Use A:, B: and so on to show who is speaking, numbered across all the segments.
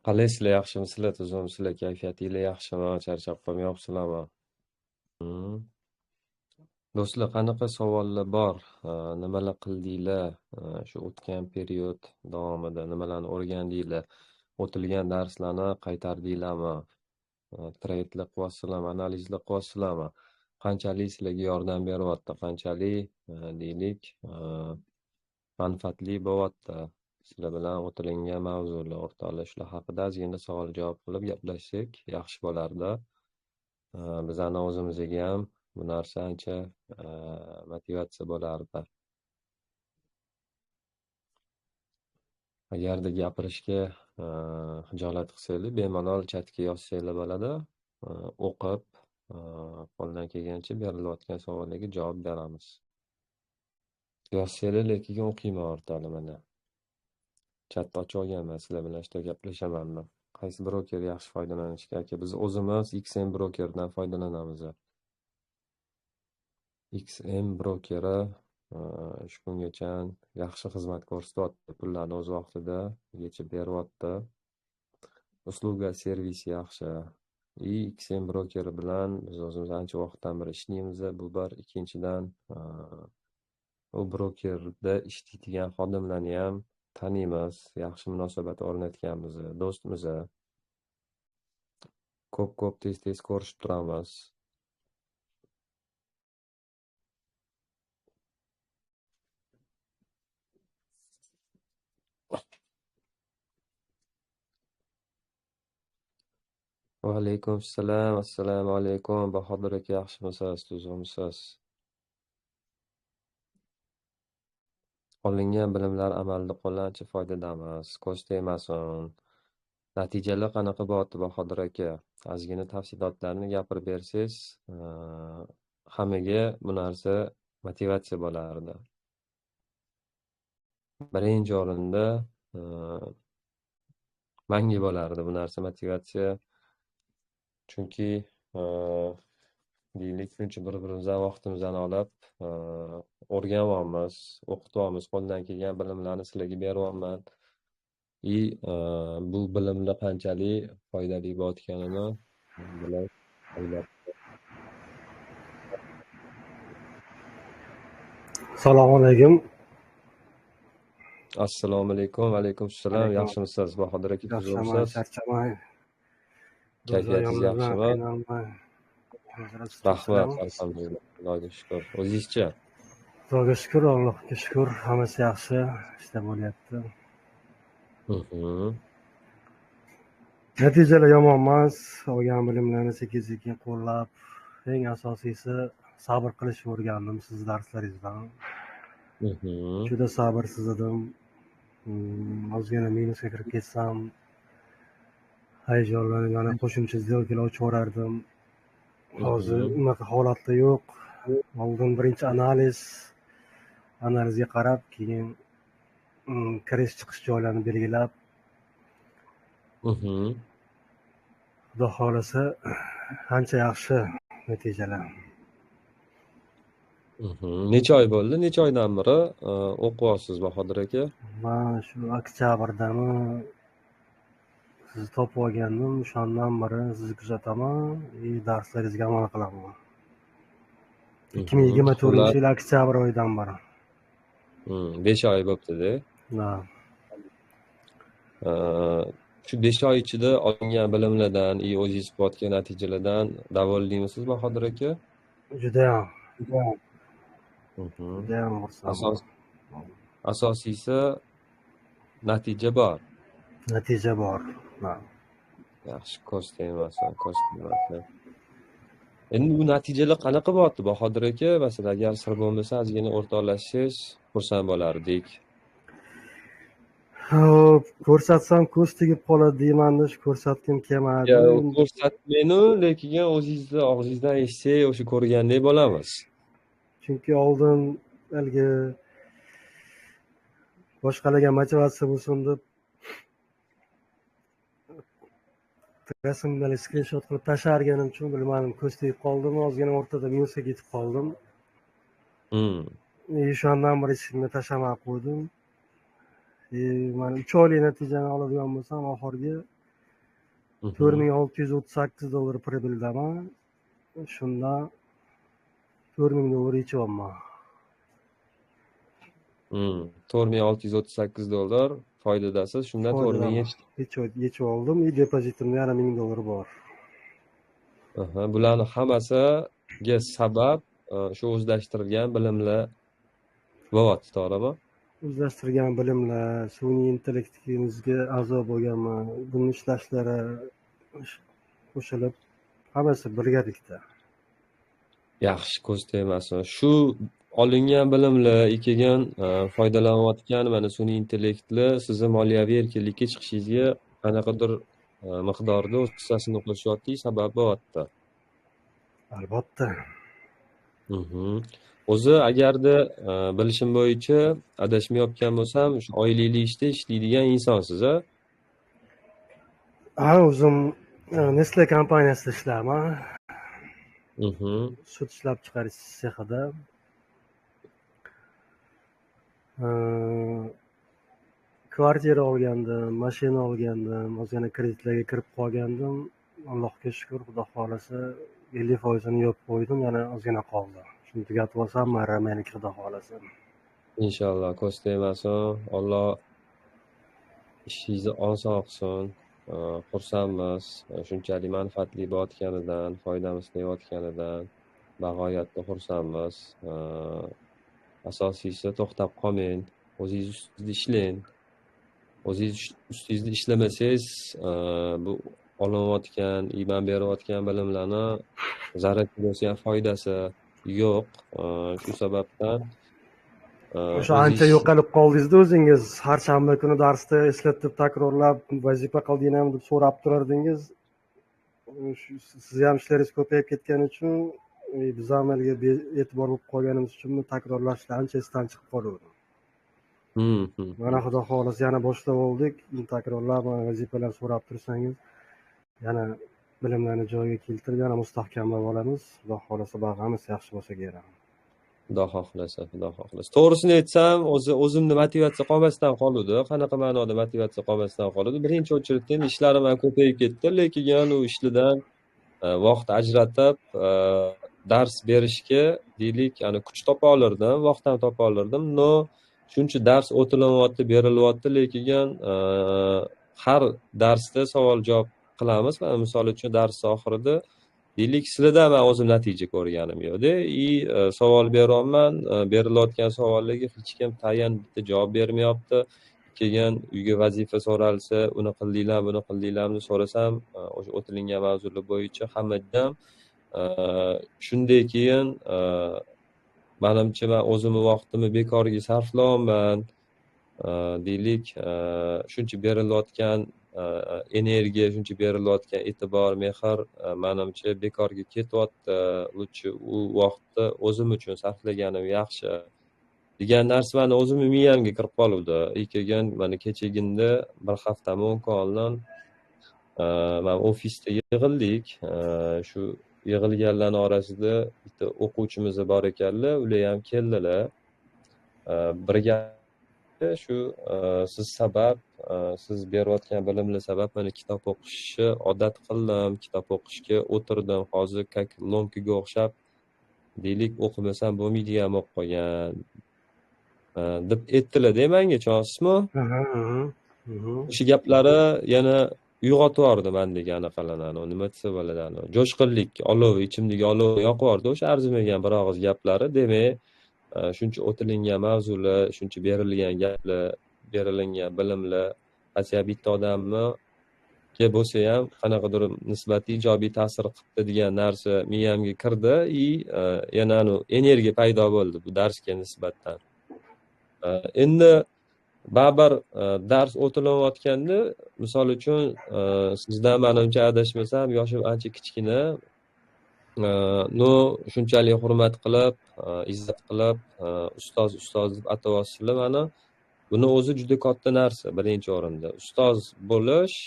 A: Qalaysizlar, yaxshimisizlar, tuzumsizlar, kayfiyatinglar yaxshimi, charchab qolmayapsizlarmi? Hmm. Do'stlar, qanaqa savollar bor? Nimalar qildinglar? Shu o'tgan period davomida nimalarni o'rgandinglar? O'tilgan darslarni qaytardinglarmi? Treydlar qilyapsizlarmi, analizlar qilyapsizlarmi? Qanchalik sizlarga yordam beryapti, qanchalik deylik manfaatli bo'lyapti? Sizlar bilan o'tilingan mavzular o'rtoqlar, shular haqida ozgina savol javob qilib gaplashsak yaxshi bo'lardi. Bizani o'zimizga ham bu narsa ancha motivatsiya bo'lardi. Agarda gapirishga hijolat qilsanglar, bemalol chatga yozsanglar bo'ladi. O'qib, qo'ldan kelgancha berilayotgan savollarga javob beramiz. Yozsanglar, lekin o'qiyman o'rtoqlar mana. Chatni ochib olganman, sizlar bilan ishda gaplashamanmi? Qaysi broker yaxshi foydalanishga? Aka, biz o'zimiz XM brokerdan foydalanamiz. XM brokeri shu kungacha yaxshi xizmat ko'rsatyapti. Pullarni o'z vaqtida yechib beryapti. Usluga, servisi yaxshi. XM brokeri bilan biz o'zimiz ancha vaqtdan beri ishlaymiz. Bu bir. Ikkinchidan, u brokerda ishlaydigan xodimlarni ham taniymiz, yaxshi munosabat o'rnatganmiz, do'stmiz. Ko'p tez ko'rishib turamiz. Va alaykum assalom, assalomu alaykum. Bahodir aka, yaxshimisiz, tuzumsiz? Olingan bilimlar amalda qo'llanchi foydadamiz, ko'z tegmasin. Natijalar qanaqa bo'lyapti Bahodir aka? Ozgina tafsilotlarni gapirib bersangiz, hammaga bu narsa motivatsiya bo'lardi. Birinchi o'rinda menga bo'lardi bu narsa motivatsiya. Chunki deylik, shuncha bir-birimizdan vaqtimizni olib o'rganyapmiz, o'qityapmiz, qo'ldan kelgan bilimlarni sizlarga beryapman. Bu bilimlar qanchalik foydali bo'layotganini bilib o'ylab.
B: Assalomu alaykum.
A: Assalomu alaykum. Va alaykum assalom. Yaxshimisiz Bahodir aka, tuzumsiz?
B: Charchamay.
A: Kayfiyatingiz yaxshimi? Rahmat, alhamdulillah. Xudoga shukr. O'zingizchi?
B: Xudoga shukr, Allohga shukr. Hammasi yaxshi, ishda bo'lyapti. Natijalar yomon emas. Olgan bilimlarni sekin-sekin qo'llab, eng asosiysi sabr qilishni o'rgandim siz darslaringizdan. Juda sabrsiz edim. Ozgina minusga kirib ketsam, hayajonlanib yana qo'shimcha сделкаlar ochib yuborardim. Hozir unaqa holatda yo'q. Oldin birinchi analizga qarab, keyin kirish chiqish joylarini belgilab, Xudo xolasa ancha yaxshi natijalar.
A: Necha oy bo'ldi? Necha oydan beri o'qiyapsiz Bahodir aka?
B: Men shu oktyabrdami sizni topib olgandim. O'shandan beri sizni kuzataman, darslaringizga amal qilaman. 2024-yil oktyabr oyidan beri.
A: 5 oy bo'libdi-da. Shu 5 oy ichida olingan bilimlardan, o'zingiz topgan natijalardan davolanimisiz Bahodir aka?
B: Judayam.
A: Asosiysi natija bor.
B: Natija bor.
A: Yaxshi, ko'z tegmasin. Endi bu natijalar qanaqa bo'lyapti Bahodir aka? Masalan, agar sir bo'lmasa, ozgina o'rtoqlashingiz xursand bo'lardik.
B: Ko'rsatsam ko'z tegib qoladi deyman-da, ko'rsatgim kelmadi.
A: Yo'q, ko'rsatmayman, lekin o'zingizni og'zingizdan eshitsak, o'sha ko'rgandek bo'lamiz.
B: Chunki oldin haligi boshqalarga motivatsiya bo'lsin deb rasmlarni skrinshot qilib tashlaganim uchun bilmadim, ko'z tegib qoldimi, ozgina o'rtada minusga ketib qoldim. O'shandan beri hech kimga tashlamay qo'ydim. mana 3 oylik natijani oladigan bo'lsam, oxirgi $4,638 pribyldaman. Shundan $4,000 yechyapman.
A: $4,638 foydadasiz. Shundan 4,000
B: yechib oldim. Depozitimda yana $1,000 bor.
A: Bularni hammasiga sabab shu o'zlashtirilgan bilimlar bo'lyapti, to'g'rimi?
B: O'zlashtirilgan bilimlar, sun'iy intellektimizga a'zo bo'lganman. Buni ishlashlari qo'shilib hammasi birgalikda.
A: Yaxshi, ko'z tegmasin. Shu olingan bilimlar kelgan foydalanayotgan mana sun'iy intellektli sizni moliyaviy erkinlikka chiqishingizga qanaqadir miqdorda o'z hissasini qo'shyapti, sabab bo'lyapti.
B: Albatta.
A: O'zi agarda bilishim bo'yicha adashmayotgan bo'lsam, shu oylikli ishda ishlaydigan insonsiz, a?
B: O'zim Nestle kompaniyasida ishlayman. Sut ishlab chiqarish sexida. Kvartira olgandim, mashina olgandim, ozgina kreditlarga kirib qolgandim. Allohga shukr, xudo xolasa 50% yopib qo'ydim, yana ozgina qoldi. Shuni tugatib olsam, meniki xudo xolasa.
A: Inshaalloh, ko'z tegmasin. Alloh ishingizni oson qilsin. Xursandmiz. Shunchalik manfaatli bo'layotganidan, foydamiz tegayotganidan bag'oyatda xursandmiz. Asosiysi to'xtab qolmang. O'zingiz ustida ishlang. O'zingiz ustingizda ishlamasangiz, bu olinayotgan, iman berayotgan bilimlarni zarracha bo'lsa ham foydasi yo'q. Shu sababdan
B: o'sha ancha yo'qolib qoldingiz-da o'zingiz. Har shanba kuni darsda eslatib, takrorlab, vazifa qildingizmi deb so'rab turardingiz. Siz ham ishlaringiz ko'payib ketgani uchun, biz amalga e'tibor bo'lib qolganimiz uchun takrorlashlar ancha esdan chiqib qoluvdi. Mana xudo xohlasa yana boshlab oldik. Takrorlab vazifalar so'rab tursangiz, yana bilimlarni joyiga keltirib, yana mustahkamlab olamiz. Xudo xohlasa hammasi yaxshi bo'lsa kerak.
A: Xudo xohlasa. To'g'risini aytsam, o'zimni motivatsiya qolmasdan qoldi. Qanaqa ma'noda motivatsiya qolmasdan qoldi? Birinchi o'chirda endi ishlarim ham ko'payib ketdi, lekin u ishlardan vaqt ajratib dars berishga, deylik, kuch topa olirdim, vaqt ham topa olirdim. Shuncha dars o'tilyapti, berilyapti, lekin har darsda savol-javob qilamiz. Misol uchun dars oxirida deylik, sizlardan men o'zim natija ko'rganim yo'qda. Savol beryapman, berilayotgan savollarga hech kim tayin bitta javob bermayapti. Keyin uyga vazifa so'ralsa, uni qildinglarmi, buni qildinglarmi so'rasam, o'sha o'tilingan mavzular bo'yicha hammadan shunday keyin manimcha men o'zimni vaqtimni bekorga sarflayapman. Deylik, shuncha berilayotgan energiya, shuncha berilayotgan e'tibor, mehr manimcha bekorga ketyapti. Lutchi u vaqtni o'zim uchun sarflaganim yaxshi degan narsa meni o'zimni miyamga kirib qoluvdi. Keyin mana kechaginda bir haftami 10 kun oldin men ofisda yig'ildik. Shu yig'ilganlarning orasida bitta o'quvchimiz bor ekanlar, ular ham keldilar. Birga shu siz sabab, siz berayotgan bilimlar sabab meni kitob o'qishni odat qildim, kitob o'qishga o'tirdim. Hozir как lomkaga o'xshab, deylik, o'qimasam bo'lmaydigan bo'lib qolgan deb aytdilar-da menga, tushunyapsizmi? O'sha gaplari yana uyg'otib yubordi mendagi anaqalarni, nima desa bo'ladi, jo'shqinlik, olov, ichimdagi olov yoqib yubordi o'sha arzimagan bir og'iz gaplari. Demak, shuncha o'tilingan mavzular, shuncha berilgan gaplar, berilgan bilimlar, asya bitta odamni bo'lsa ham qanaqadir nisbatiy ijobiy ta'sir qildi degan narsa miyamga kirdi. Yana energiya paydo bo'ldi bu darsga nisbatan. Endi baribir dars o'tilayotganda, misol uchun sizdan menimcha adashmasam, yoshim ancha kichkina, shunchalik hurmat qilib, izzat qilib, ustoz deb atayapsizlar meni. Buni o'zi juda katta narsa. Birinchi o'rinda ustoz bo'lish,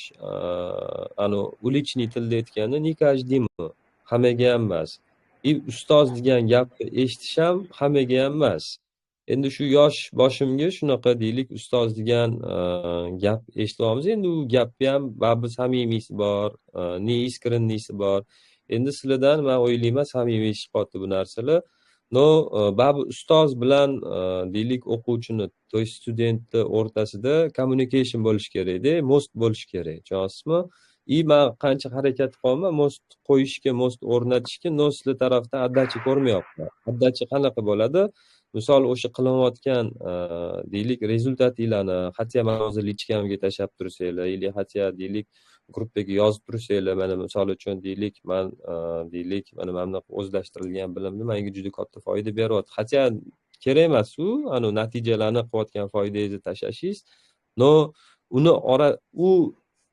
A: ulichniy tilda aytganda, не каждому, hammaga ham emas. Ustoz degan gapni eshitish ham hammaga ham emas. endi shu yosh boshimga shunaqa deylik ustoz degan gap eshityapmiz. Endi u gapni ham baribir samimiysi bor, ne искреннийsi bor. Endi sizlardan men o'ylayman samimiy chiqyapti bu narsalar. No, baribir ustoz bilan deylik o'quvchini, to есть studentni o'rtasida communication bo'lishi kerak-da, most bo'lishi kerak. Tushunyapsizmi? Men qancha harakat qilyapman most qo'yishga, most o'rnatishga, no sizlar tarafdan отдача ko'rmayapman. Отдача qanaqa bo'ladi? Misol o'sha qilayotgan deylik rezultatinglarni hatya men hozir lichkamga tashlab tursanglar, или hatya deylik gruppaga yozib tursanglar, mana misol uchun deylik men deylik mana bunaqa o'zlashtirilgan bilimni menga juda katta foyda beryapti. Hatya kerak emas u, ana natijalarni qilayotgan foydangizni tashlashingiz. No, u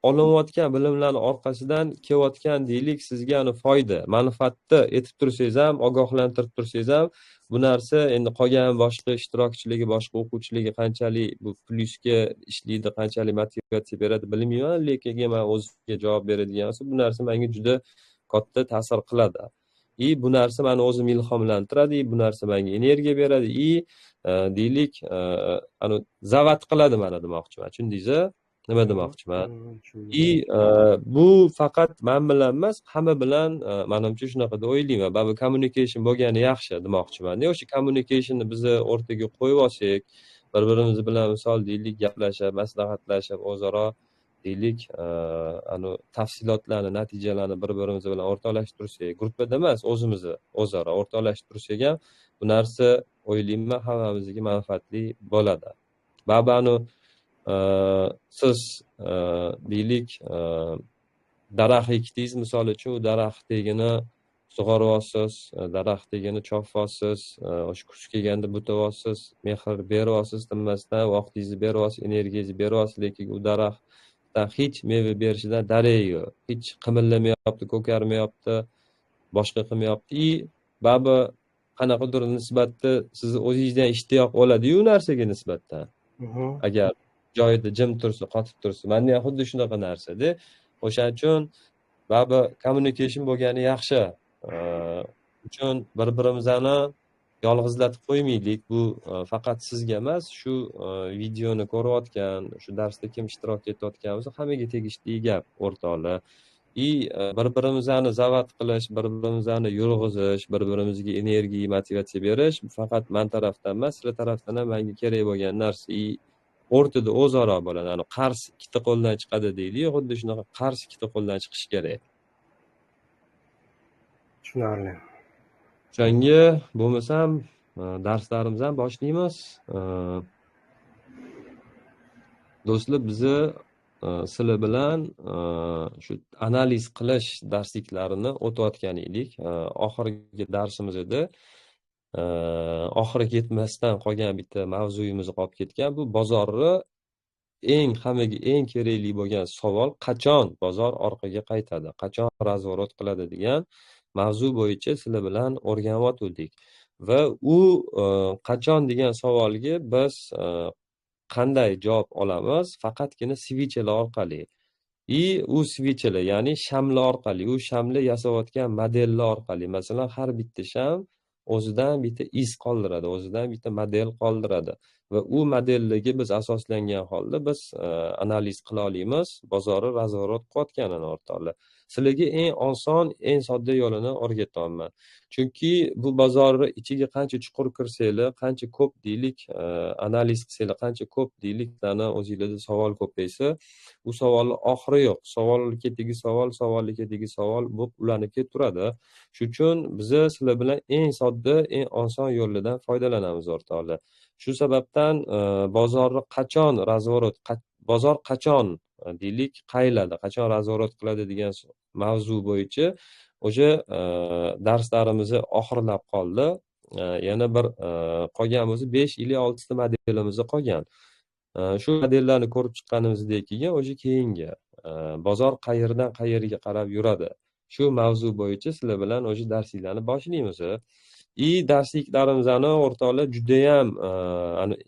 A: olinayotgan bilimlarni orqasidan kelayotgan deylik sizga foyda, manfaatni aytib tursangiz ham, ogohlantirib tursangiz ham, bu narsa endi qolgan boshqa ishtirokchiligi, boshqa o'quvchiligi qanchalik bu plyusga ishlaydi, qanchalik motivatsiya beradi bilmayman, lekin men o'zimga javob beradigan bo'lsa, bu narsa menga juda katta ta'sir qiladi. Bu narsa meni o'zim ilhomlantiradi, bu narsa menga energiya beradi, deylik zavat qiladi meni demoqchiman. Tushundingizmi? Nima demoqchiman? Bu faqat men bilan emas, hamma bilan menimcha shunaqa deb o'ylayman. Baribir communication bo'lgani yaxshi demoqchiman. O'sha communicationni biz o'rtaga qo'yib olsak, bir-birimiz bilan misol deylik gaplashib, maslahatlashib, o'zaro deylik tafsilotlarni, natijalarni bir-birimiz bilan o'rtoqlashtirsak, gruppada emas, o'zimizni o'zaro o'rtoqlashtirsak ham bu narsa o'ylayman hammamizga manfaatli bo'ladi. Baribir siz deylik daraxt ekdingiz, misol uchun u daraxt tagini sug'oryapsiz, daraxt tagini cho'qyapsiz, o'sha kuz kelganda butyapsiz, mehr beryapsiz, tinmasdan vaqtingizni beryapsiz, energiyangizni beryapsiz, lekin u daraxtdan hech meva berishidan darak yo'q, hech qimillamayapti, ko'karmayapti, boshqa qilmayapti. Baribir qanaqadir nisbatda sizni o'zingizdan ishtiyoq oladi-yu narsaga nisbatan. Agar joyida jim tursa, qotib tursa, menda ham xuddi shunaqa narsa-da. O'shaning uchun baribir communication bo'lgani yaxshi. Uchun bir-birimizni yolg'izlatib qo'ymaylik. Bu faqat sizga emas, shu videoni ko'rayotgan, shu darsda kim ishtirok etayotgan bo'lsa, hammaga tegishli gap o'rtoqlar. Bir-birimizni zavat qilish, bir-birimizni yurg'izish, bir-birimizga energiya, motivatsiya berish faqat men tarafdan emas, sizlar tarafdan ham menga kerak bo'lgan narsa. O'rtada o'zaro bo'ladi. Qars ikkita qo'ldan chiqadi deydi-ku, xuddi shunaqa qars ikkita qo'ldan chiqishi kerak.
B: Tushunarli.
A: O'shanga bo'lmasam darslarimizni ham boshlaymiz. Do'stlar, bizni sizlar bilan shu analiz qilish darsliklarini o'tayotgan edik. Oxirgi darsimiz edi. Oxiriga yetmasdan qolgan bitta mavzuyimiz qolib ketgan. Bu bozorni hammaga eng kerakli bo'lgan savol, qachon bozor orqaga qaytadi, qachon razvorot qiladi degan mavzu bo'yicha sizlar bilan o'rganib va u qachon degan savolga biz qanday javob olamiz? Faqatgina svichalar orqali. U svichalar, ya'ni shamlar orqali, u shamlar yasayotgan modellar orqali. Masalan, har bitta sham o'zidan bitta iz qoldiradi, o'zidan bitta model qoldiradi va u modellarga biz asoslangan holda biz analiz qila olamiz, bozorni razvorot qilayotganini o'rtoqlar. Sizlarga eng oson, eng sodda yo'lini o'rgatyapman. Chunki bu bozorni ichiga qancha chuqur kirsanglar, qancha ko'p deylik analiz qilsanglar, qancha ko'p deylik o'zingizlarda savol ko'paysa, u savolning oxiri yo'q. Savolga tegi savol, savolga tegi savol bo'lib ulanib keturadi. Shuning uchun biz sizlar bilan eng sodda, eng oson yo'llardan foydalanamiz o'rtoqlar. Shu sababdan bozorni qachon razvorot, bozor qachon deylik qayladi, qachon razvorot qiladi degan mavzu bo'yicha o'sha darslarimizni oxirlab qoldi. Yana bir qolgan bo'lsa 5 ili 6 ta modelimiz qolgan. Shu modellarni ko'rib chiqqanimizdan keyin o'sha keyingi bozor qayerdan qayerga qarab yuradi. Shu mavzu bo'yicha sizlar bilan o'sha darsliklarni boshlaymiz. Darsliklarimizni o'rtoqlar juda ham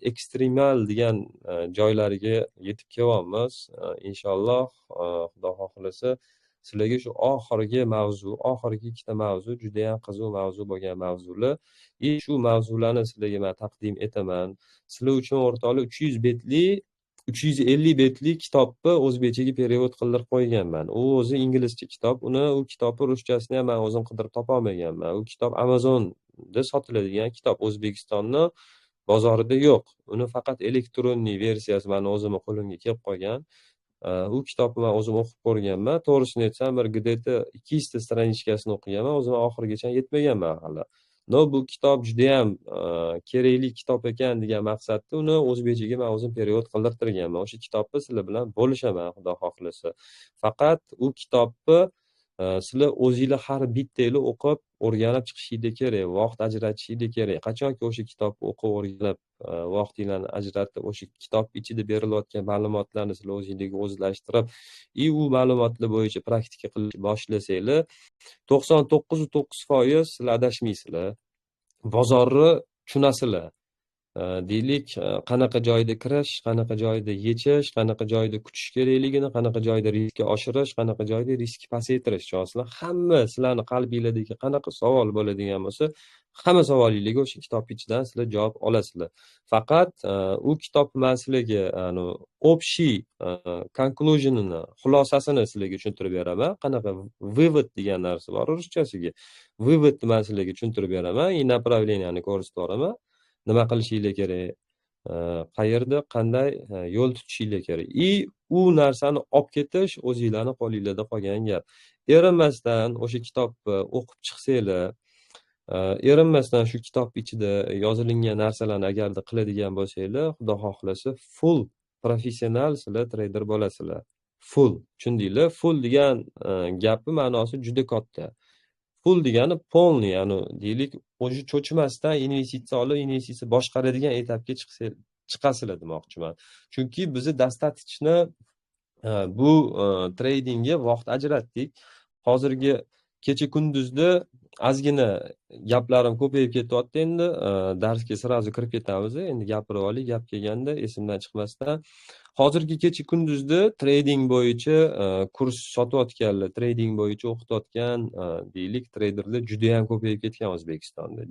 A: ekstremal degan joylariga yetib kelyapmiz. Inshaalloh, Xudo xohlasa Sizlarga shu oxirgi ikkita mavzu judayam qiziq mavzu bo'lgan mavzular. Shu mavzularni sizlarga men taqdim etaman. Sizlar uchun o'rtoqlar 350 betlik kitobni o'zbekchaga perevod qildirib qo'yganman. U o'zi inglizcha kitob. U kitobni ruschasini ham men o'zim qidirib topolmaganman. U kitob Amazonda sotiladigan kitob. O'zbekistonning bozorida yo'q. Uni faqat elektronniy versiyasi meni o'zimning qo'limga kelib qolgan. U kitobni men o'zim o'qib ko'rganman. To'g'risini aytsam, bir где-то 200 ta stranichkasini o'qiganman. O'zim oxirigacha yetmaganman hali. No, bu kitob judayam kerakli kitob ekan degan maqsadda uni o'zbekchaga men o'zim perevod qildirtirganman. O'sha kitobni sizlar bilan bo'lishaman, xudo xohlasa. Faqat u kitobni sizlar o'zinglar har bittanglar o'qib o'rganib chiqishinglar kerak, vaqt ajratishinglar kerak. Qachonki o'sha kitobni o'qib o'rganib, vaqtinglarni ajratib, o'sha kitob ichida berilayotgan ma'lumotlarni sizlar o'zingizga o'zlashtirib, u ma'lumotlar bo'yicha praktika qilishni boshlasanglar, 99.9% sizlar adashmaysizlar. Bozorni tushunasizlar. Deylik, qanaqa joyda kirish, qanaqa joyda yechish, qanaqa joyda kutish kerakligini, qanaqa joyda riskni oshirish, qanaqa joyda riskni pasaytirish. Sizlar hamma sizlarni qalbinglardagi qanaqa savol bo'ladigan bo'lsa, hamma savolingizga o'sha kitob ichidan sizlar javob olasizlar. Faqat u kitob men sizlarga общий conclusionini, xulosasini sizlarga tushuntirib beraman. Qanaqa вывод degan narsa bor ruschasiga. Выводni men sizlarga tushuntirib beraman, направленияni ko'rsatib boraman. Nima qilishinglar kerak, qayerda qanday yo'l tutishinglar kerak. U narsani olib ketish o'zinglarning qo'lingizda qolgan gap. Erinmasdan o'sha kitobni o'qib chiqsanglar, erinmasdan shu kitob ichida yozilingan narsalarni agarda qiladigan bo'lsanglar, xudo xohlasa full professional sizlar trader bo'lasizlar. Full, tushundinglar? Full degan gapni ma'nosi juda katta. Pul degani polniy, ya'ni deylik, o'sha cho'chimasdan investitsiya boshqaradigan etapga chiqasizlar demoqchiman. Chunki biz достаточно bu tradingga vaqt ajratdik. Hozirgi kecha kunduzda ozgina gaplarim ko'payib ketyapti endi. Darsga sirazu kirib ketamiz. Endi gapirib oling, gap kelganda esimdan chiqmasdan. Hozirgi kecha kunduzda trading bo'yicha kurs sotayotganlar, trading bo'yicha o'qitayotgan deylik traderlar juda ham ko'payib ketgan O'zbekistonda.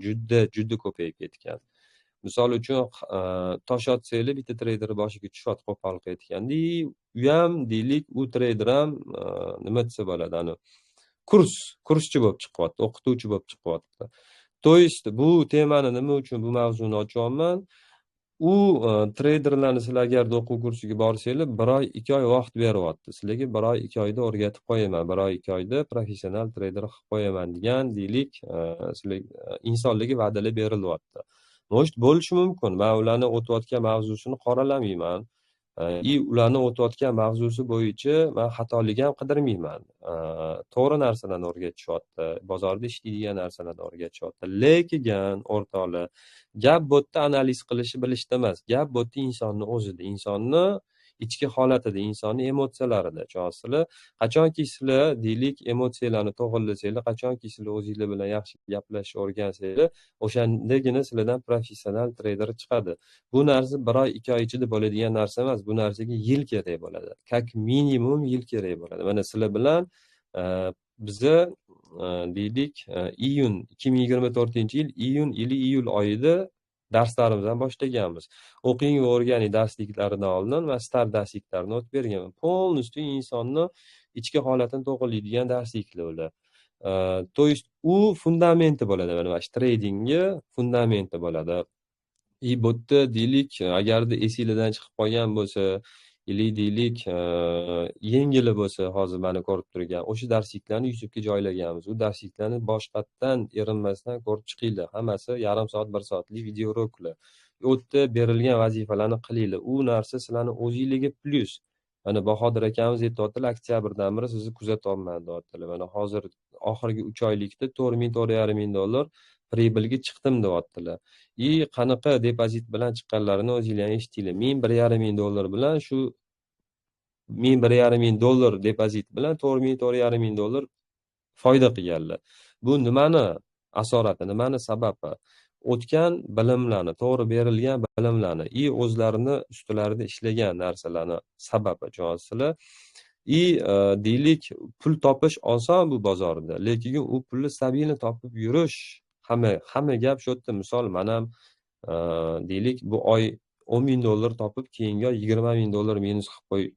A: Juda ko'payib ketgan. Misol uchun tosh otsanglar bitta trader boshiga tushib qo'pol qilayotganda, u ham deylik, u trader ham nima desa bo'ladi, kurschi bo'lib chiqyapti, o'qituvchi bo'lib chiqyapti. To есть bu temani nima uchun bu mavzuni ochyapman? U traderlarni sizlar agar o'quv kursiga borsanglar, 1 oy 2 oy vaqt beryapti. Sizlarga 1 oy 2 oyda o'rgatib qo'yaman, 1 oy 2 oyda professional trader qilib qo'yaman degan deylik, sizlar insonlarga va'dalar berilyapti. Может, bo'lishi mumkin. Men ularni o'tayotgan mavzusini qoralamayman. Ularni o'tayotgan mavzusi bo'yicha men xatolik ham qidirmayman. To'g'ri narsalarni o'rgatishyapti, bozorda ishlaydigan narsalarni o'rgatishyapti. Lekin o'rtoqlar, gap bu yerda analiz qilishni bilishda emas. Gap bu yerda insonni o'zida, insonni ichki holatida, insonni emotsiyalarida. Sizlar qachonki sizlar deylik emotsiyalarni to'g'irlasanglar, qachonki sizlar o'zingizlar bilan yaxshi gaplashishni o'rgansanglar, o'shandagina sizlardan professional trader chiqadi. Bu narsa 1 oy 2 oy ichida bo'ladigan narsa emas. Bu narsaga yil kerak bo'ladi. Как minimum yil kerak bo'ladi. Mana sizlar bilan biza deylik iyun 2024-yil iyun ili iyul oyida darslarimizni boshlaganmiz. O'qing va o'rganing darsliklaridan oldin va start darsliklarini o'tib berganman. Polностью insonni ichki holatini to'g'rilaydigan darsliklar ular. To есть u fundamenti bo'ladi, mana shu tradingga fundamenti bo'ladi. Bu yerda deylik, agarda esingizdan chiqib qolgan bo'lsa, deylik yengili bo'lsa, hozir meni ko'rib turgan o'sha darsliklarni YouTube'ga joylaganmiz. U darsliklarni boshqatdan erinmasdan ko'rib chiqinglar. Hammasi yarim soat, 1 soatlik videouroklar. U yerda berilgan vazifalarni qilinglar. U narsa sizlarni o'zingizga plyus. Mana Bahodir akamiz aytayotdilar, oktyabrdan beri sizni kuzatyapman deyaptilar. Mana hozir oxirgi 3 oylikda $4,000-4,500 pribelga chiqdim deyaptilar. Qanaqa depozit bilan chiqqanlarini o'zingizlar eshitdinglar. $1,500 bilan shu $1,500 depozit bilan $4,000-4,500 foyda qilganlar. Bu nimani asorati, nimani sababi? O'tgan bilimlarni, to'g'ri berilgan bilimlarni, o'zlarini ustilarida ishlagan narsalarni sababi. Sizlar deylik pul topish oson bu bozorda, lekin u pulni stabilniy topib yurish hamma gap shu yerda. Misol man ham deylik bu oy $10,000 topib keyingi oy $20,000 minus qilib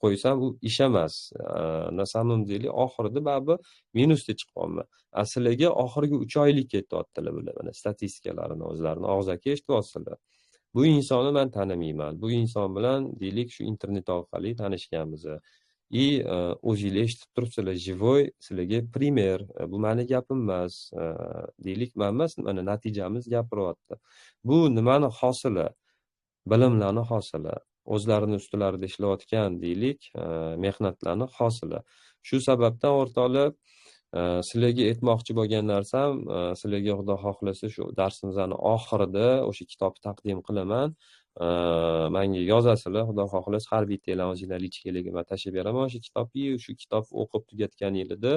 A: qo'ysam u ish emas. Na samim deylik oxirida baribir minusga chiqib qolman. Sizlarga oxirgi 3 oylik ketyaptilar bular. Mana statistikalarini o'zlarini og'zaki eshityapsizlar. Bu insonni men tanimayman. Bu inson bilan deylik shu internet orqali tanishganmiz. O'zinglar eshitib turibsizlar, живой sizlarga primer. Bu meni gapim emas. Deylik men emas, mana natijamiz gapiryapti. Bu nimani hosili? Bilimlarni hosili. O'zlarini ustilarida ishlayotgan deylik, mehnatlarni hosili. Shu sababdan o'rtoqlar, sizlarga aytmoqchi bo'lgan narsam, sizlarga Xudo xohlasa shu darsimizning oxirida o'sha kitobni taqdim qilaman. Menga yozasizlar, Xudo xohlasa har bittanglar o'zinglar lichkalarga men tashlab beraman o'sha kitobni. Shu kitobni o'qib tugatganingizda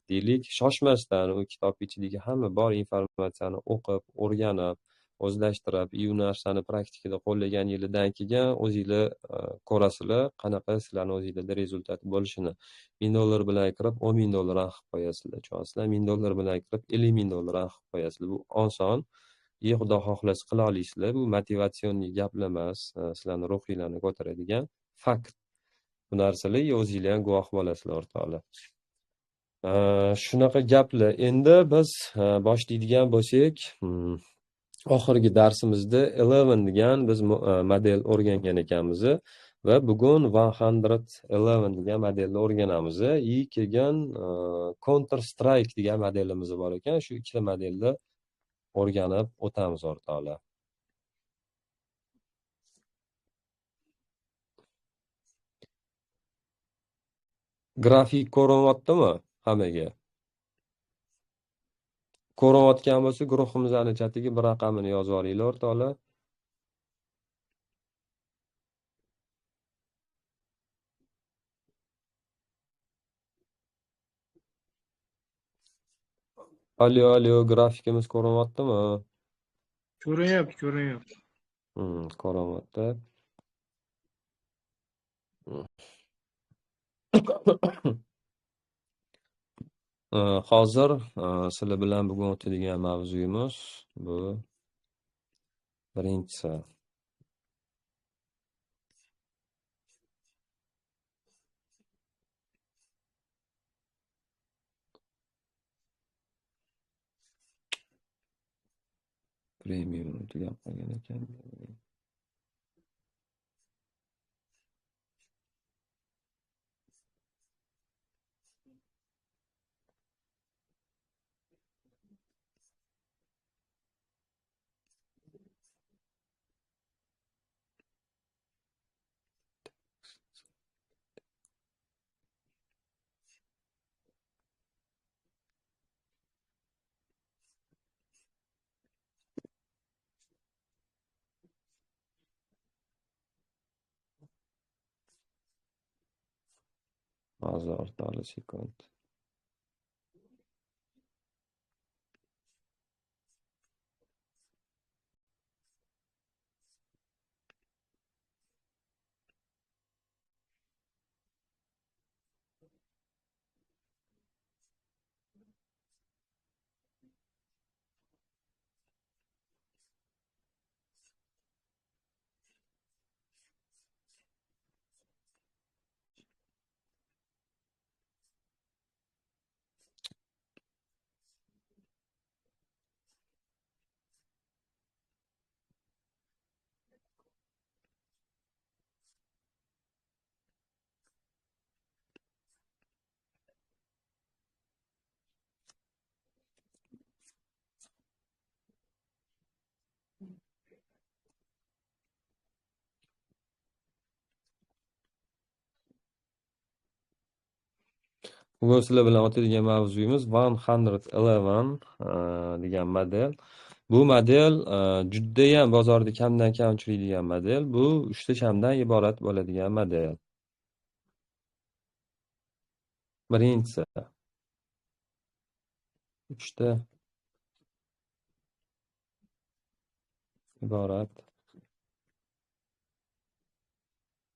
A: deylik shoshmasdan u kitob ichidagi hamma bor informatsiyani o'qib, o'rganib, o'zlashtirib, u narsani praktikada qo'llaganingizdan keyin o'zinglar ko'rasizlar, qanaqa sizlarni o'zingizlarda rezultat bo'lishini. $1000 bilan kirib $10,000 ham qilib qo'yasizlar. Tushunasizlar? $1000 bilan kirib $50,000 ham qilib qo'yasizlar. Bu oson. Xudo xohlasa qila olasizlar. Bu motivatsion gaplar emas, sizlarni ruhinglarni ko'taradigan fakt. Bu narsalarga o'zinglar ham guvoh bo'lasizlar, o'rtoqlar. Shunaqa gaplar. Endi biz boshlaydigan bo'lsak, oxirgi darsimizda 11 degan biz model o'rgangan ekanmiz va bugun 111 degan modelni o'rganamiz. Keyin Counter Strike degan modelimiz bor ekan. Shu ikkita modelni o'rganib o'tamiz, o'rtoqlar. Grafik ko'rinyaptimi hammaga? Ko'rayotgan bo'lsa, guruhimizning chatiga bir raqamini yozib olinglar, o'rtoqlar. Alo, grafikimiz ko'rinyaptimi?
C: Ko'rinyapti.
A: Ko'rinyapti. Hozir sizlar bilan bugun o'tadigan mavzuyimiz bu birinchisi. Premium tugab qolgan ekan. Hozir o'rtoqlar sekund. Bugun sizlar bilan o'tadigan mavzuyimiz 111 degan model. Bu model judayam bozorda kamdan kam uchraydigan model. Bu 3 ta shamdan iborat bo'ladigan model. Birinchisi 3 ta iborat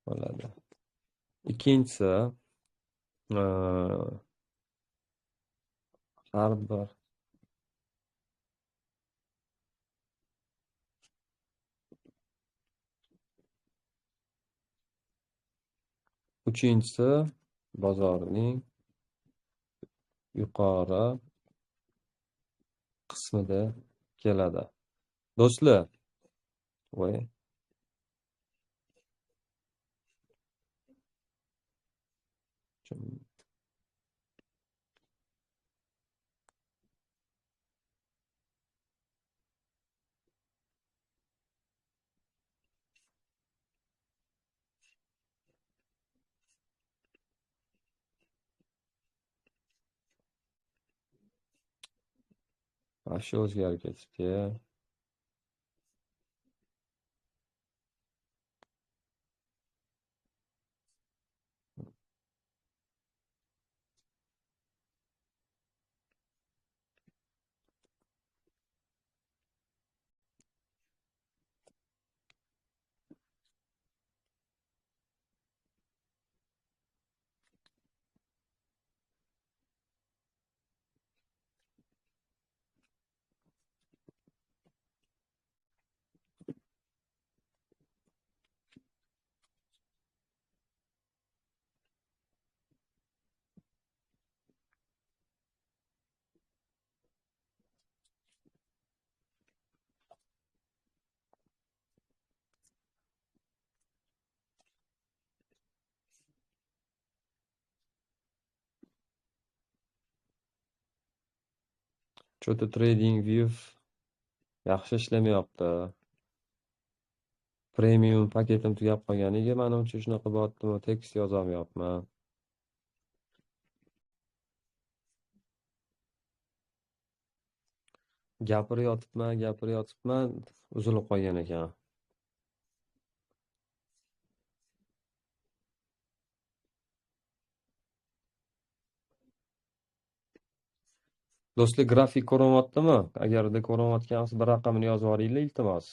A: bo'ladi. Ikkinchisi har bir uchinchisi bozorning yuqori qismida keladi. Do'stlar, voy, shu o'zgarib ketibdi. Что-то TradingView yaxshi ishlamayapti. Premium paketim tugab qolganiga menimcha shunaqa bo'lyaptimi, tekst yozolmayapman. Gapirayotibman, uzilib qolgan ekan. Do'stlar, grafik ko'rinyaptimi? Agarda ko'rinayotgan bo'lsa, bir raqamini yozib yuboringlar, iltimos.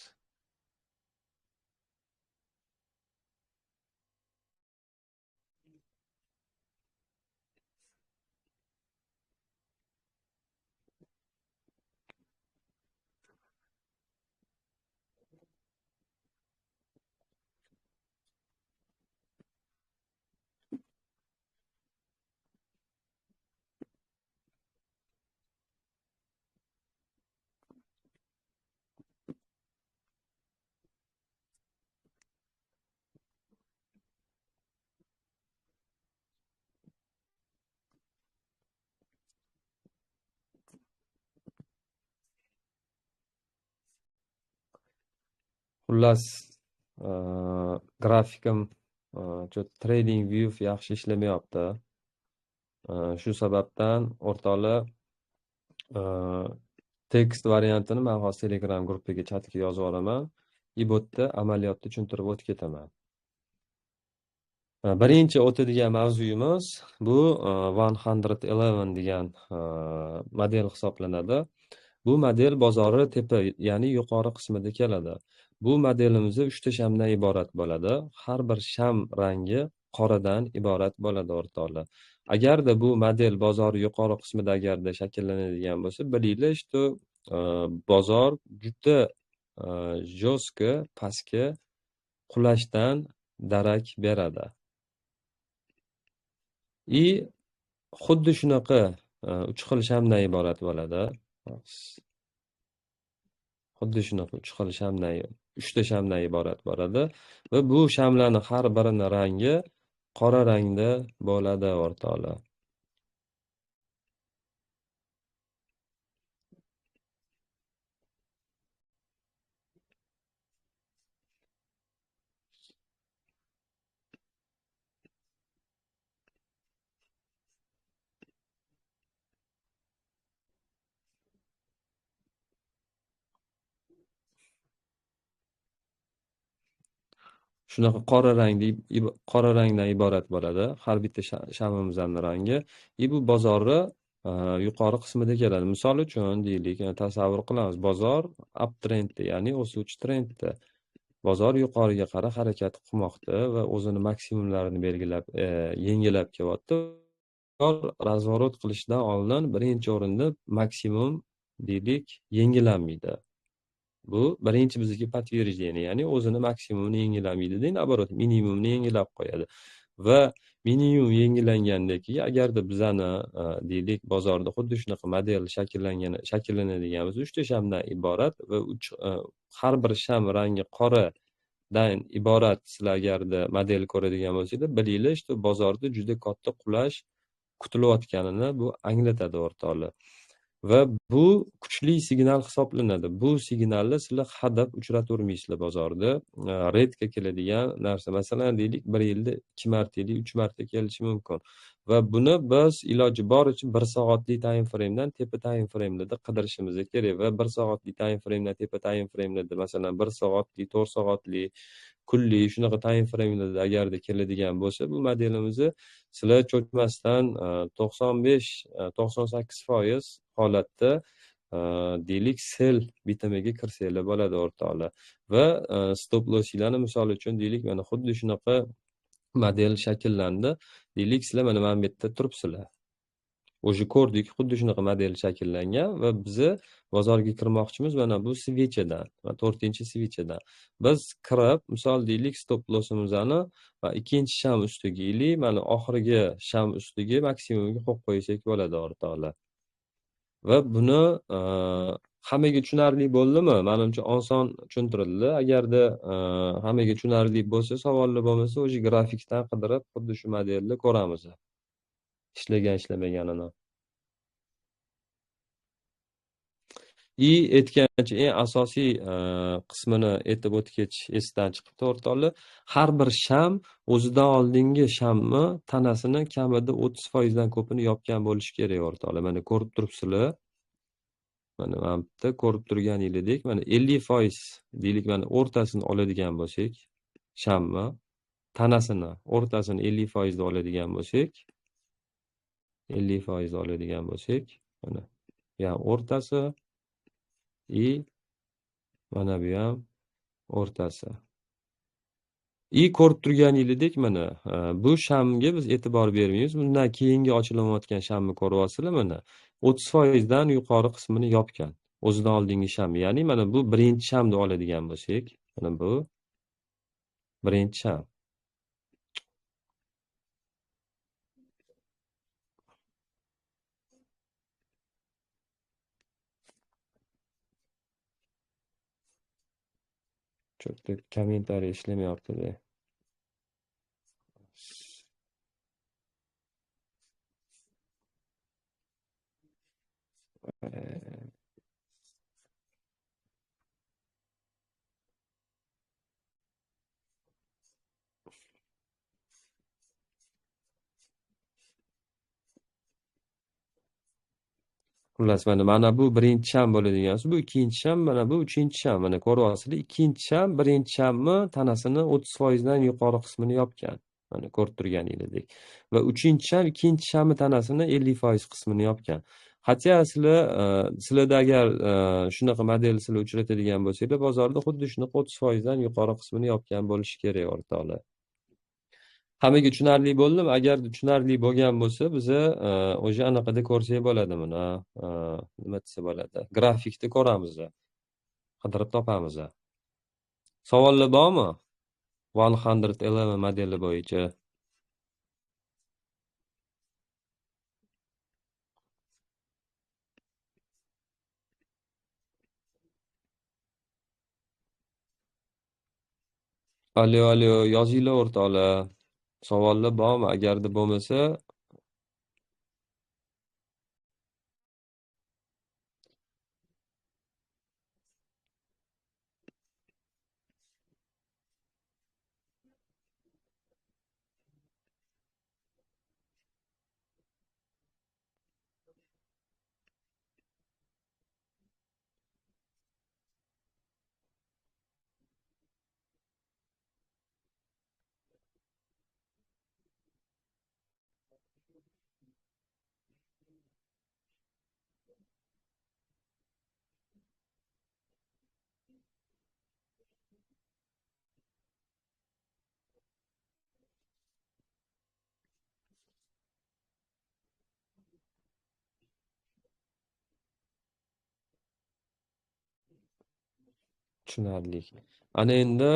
A: Xullas, grafikim TradingView yaxshi ishlamayapti. Shu sababdan o'rtoqlar, tekst variantini men hozir Telegram gruppaga chatga yozib olaman. Bu yerda amaliyotni tushuntirib o'tib ketaman. Birinchi o'tadigan mavzuyimiz bu 111 degan model hisoblanadi. Bu model bozori tepa, ya'ni yuqori qismida keladi. Bu modelimizda 3 ta shamdan iborat bo'ladi. Har bir sham rangi qoradan iborat bo'ladi o'rtoqlar. Agarda bu model bozor yuqori qismida agarda shakllanadigan bo'lsa, bilinglar, что bozor juda jostko pastga qulashdan darak beradi. Xuddi shunaqa 3 xil shamdan iborat bo'ladi. Xuddi shunaqa 3 xil shamdan, 3 ta shamdan iborat bo'ladi va bu shamlarning har birining rangi qora rangda bo'ladi o'rtoqlar. Shunaqa qora rangdan iborat bo'ladi har bitta shamimizning rangi. Bu bozorni yuqori qismida keladi. Misol uchun deylik, tasavvur qilamiz, bozor uptrendda, ya'ni o'suvchi trendda. Bozor yuqoriga qarab harakat qilmoqda va o'zini maksimumlarini belgilab, yangilab kelyapti. razvorot qilishdan oldin birinchi o'rinda maksimum deylik yengillanmaydi. Bu birinchi bizga подтверждение, ya'ni o'zini maksimumini yengillanmaydi deyin, наоборот, minimumni yengillab qo'yadi. Va minimum yengillangandan keyin agarda bizani deylik bozorda xuddi shunaqa model shakllanadigan bo'lsa, 3 ta shamdan iborat va har bir sham rangi qoradan iborat, sizlar agarda model ko'radigan bo'lsanglar, bilinglar, что bozorda juda katta qulash kutilayotganini bu anglatadi o'rtoqlar. Va bu kuchli signal hisoblanadi. Bu signalni sizlar hadab uchratavermaysizlar bozorda. Redka keladigan narsa. Masalan, deylik 1 yilda 2 marta, 3 marta kelishi mumkin. Va buni biz iloji boricha 1 soatlik time framedan tepa time framelarda qidirishimiz kerak. Va 1 soatlik time framedan tepa time framelarda, masalan 1 soatlik, 4 soatlik, kunlik shunaqa time framelarda agarda keladigan bo'lsa, bu modelimizni sizlar cho'kmasdan 95-98% holatda deylik sell bitimiga kirsanglar bo'ladi o'rtoqlar. Va stop lossinglarni misol uchun deylik mana xuddi shunaqa model shakllandi. Deylik sizlar mana bu yerda turibsizlar. O'sha ko'rdik, xuddi shunaqa model shakllangan va bizni bozorga kirmoqchimiz mana bu svechadan va 4-svechadan. Biz kirib, misol deylik stop lossimizni va ikkinchi sham ustiga ili mana oxirgi sham ustiga maksimumga qo'yib qo'ysak bo'ladi o'rtoqlar. Va buni hammaga tushunarli bo'ldimi? Menimcha oson tushuntirildi. Agarda hammaga tushunarli bo'lsa, savollar bo'lmasa, o'sha grafikdan qidirib xuddi shu modelni ko'ramiz. Ishlamaganini. Aytgancha eng asosiy qismini aytib o'tgach esdan chiqibdi o'rtoqlar. Har bir sham o'zidan oldingi shamni tanasini kamida 30% dan ko'pini yopgan bo'lishi kerak o'rtoqlar. Mana ko'rib turibsizlar. Mana bu yerda ko'rib turganingizdek, mana 50% deylik, mana o'rtasini oladigan bo'lsak, shamni tanasini o'rtasini 50% da oladigan bo'lsak, 50% oladigan bo'lsak, mana bu ham o'rtasi mana bu ham o'rtasi. Ko'rib turganingizdek, mana bu shamga biz e'tibor bermaymiz. Bundan keyingi ochilayotgan shamni ko'ryapsizlar, mana 30% dan yuqori qismini yopgan. O'zidan oldingi sham, ya'ni mana bu birinchi shamni oladigan bo'lsak, mana bu birinchi sham. Cho'kda kommentariy ishlamayapti-da. Xullas, mana bu birinchi sham bo'ladigan, bu ikkinchi sham, mana bu uchinchi sham. Mana ko'ryapsizlar, ikkinchi sham birinchi shamni tanasini 30% dan yuqori qismini yopgan. Mana ko'rib turganingizdek. Va uchinchi sham ikkinchi shamni tanasini 50% qismini yopgan. Hatto sizlarda agar shunaqa model sizlar uchratadigan bo'lsanglar, bozorda xuddi shunaqa 30% dan yuqori qismini yopgan bo'lishi kerak o'rtoqlar. Hammaga tushunarli bo'ldimi? Agar tushunarli bo'lgan bo'lsa, biza o'sha anaqada ko'rsak bo'ladi buni. Nima desa bo'ladi? Grafikda ko'ramiz. Qidirib topamiz. Savollar bormi? 111 modeli bo'yicha. Alo, yozinglar o'rtoqlar. Savollar bormi? Agarda bo'lmasa, tushunarli. Ana endi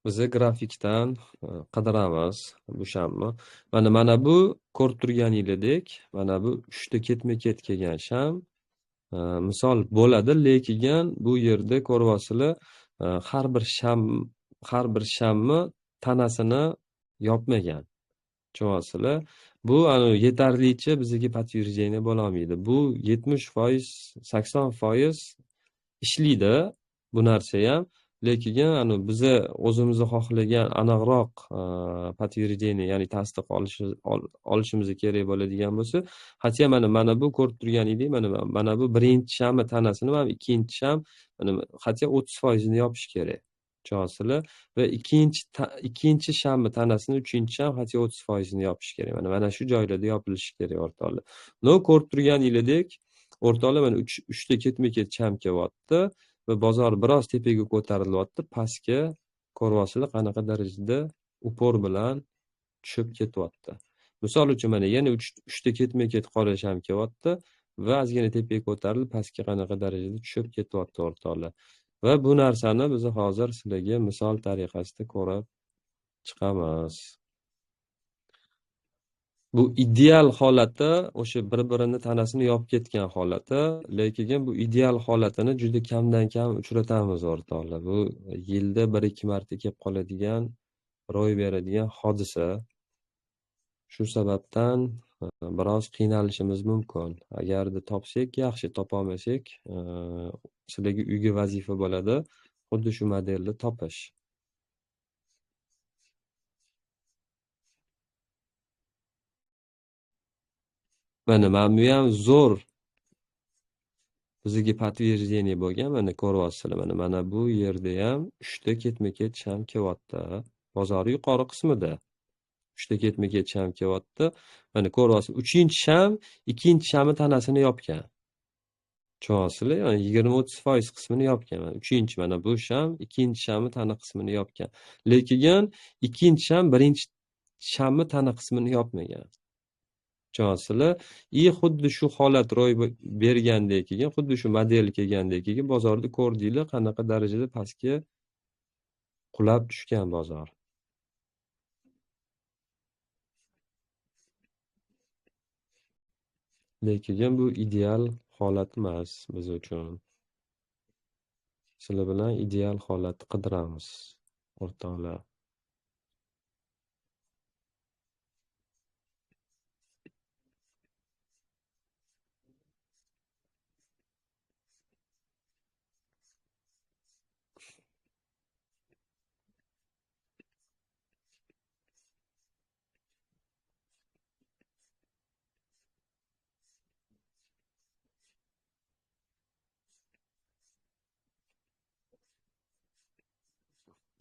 A: biza grafikdan qidiramiz bu shamni. Mana bu ko'rib turganinglardek, mana bu 3 ta ketma-ket kelgan sham misol bo'ladi, lekin bu yerda ko'ryapsizlar, har bir shamni tanasini yopmagan. Tushunyapsizlar? Bu yetarlicha bizga подтверждение bo'lolmaydi. Bu 70%, 80% ishlaydi bu narsa ham, lekin biza o'zimizni xohlagan aniqroq подтверждение, ya'ni tasdiq olishimiz kerak bo'ladigan bo'lsa, hatya mana bu ko'rib turganingdek, mana bu birinchi shamni tanasini, mana ikkinchi sham hatya 30% ni yopish kerak. Tushunyapsizlar? Va ikkinchi shamni tanasini uchinchi sham hatya 30% ni yopish kerak. Mana shu joylarda yopilishi kerak o'rtoqlar. No, ko'rib turganinglardek, o'rtoqlar, mana 3 ta ketma-ket sham kelyapti va bozor biroz tepaga ko'tarilyapti, pastga ko'ryapsizlar qanaqa darajada upor bilan tushib ketyapti. Misol uchun mana yana 3 ta ketma-ket qora sham kelyapti va ozgina tepaga ko'tarilib, pastga qanaqa darajada tushib ketyapti o'rtoqlar. Va bu narsani biz hozir sizlarga misol tariqasida ko'rib chiqamiz. Bu ideal holati, o'sha bir-birini tanasini yopib ketgan holati, lekin bu ideal holatini juda kamdan kam uchratamiz o'rtoqlar. Bu yilda 1-2 marta kelib qoladigan, ro'y beradigan hodisa. Shu sababdan biroz qiynalishimiz mumkin. Agarda topsak yaxshi, topolmasak, sizlarga uyga vazifa bo'ladi, xuddi shu modelni topish. Mana bu ham zo'r bizga подтверждение bo'lgan. Mana ko'ryapsizlar, mana bu yerda ham 3 ta ketma-ket sham kelyapti. Bozor yuqori qismida 3 ta ketma-ket sham kelyapti. Mana ko'ryapsiz, 3-sham ikkinchi shamni tanasini yopgan. Tushunyapsizlar? Yani 20-30% qismini yopgan. Uchinchi mana bu sham ikkinchi shamni tana qismini yopgan. Lekin ikkinchi sham birinchi shamni tana qismini yopmagan. Tushunyapsizlar? Xuddi shu holat ro'y bergandek keyin, xuddi shu model kelgandek keyin bozorda ko'rdinglar qanaqa darajada pastga qulab tushgan bozor. Lekin bu ideal holat emas biz uchun. Sizlar bilan ideal holatni qidiramiz, o'rtoqlar.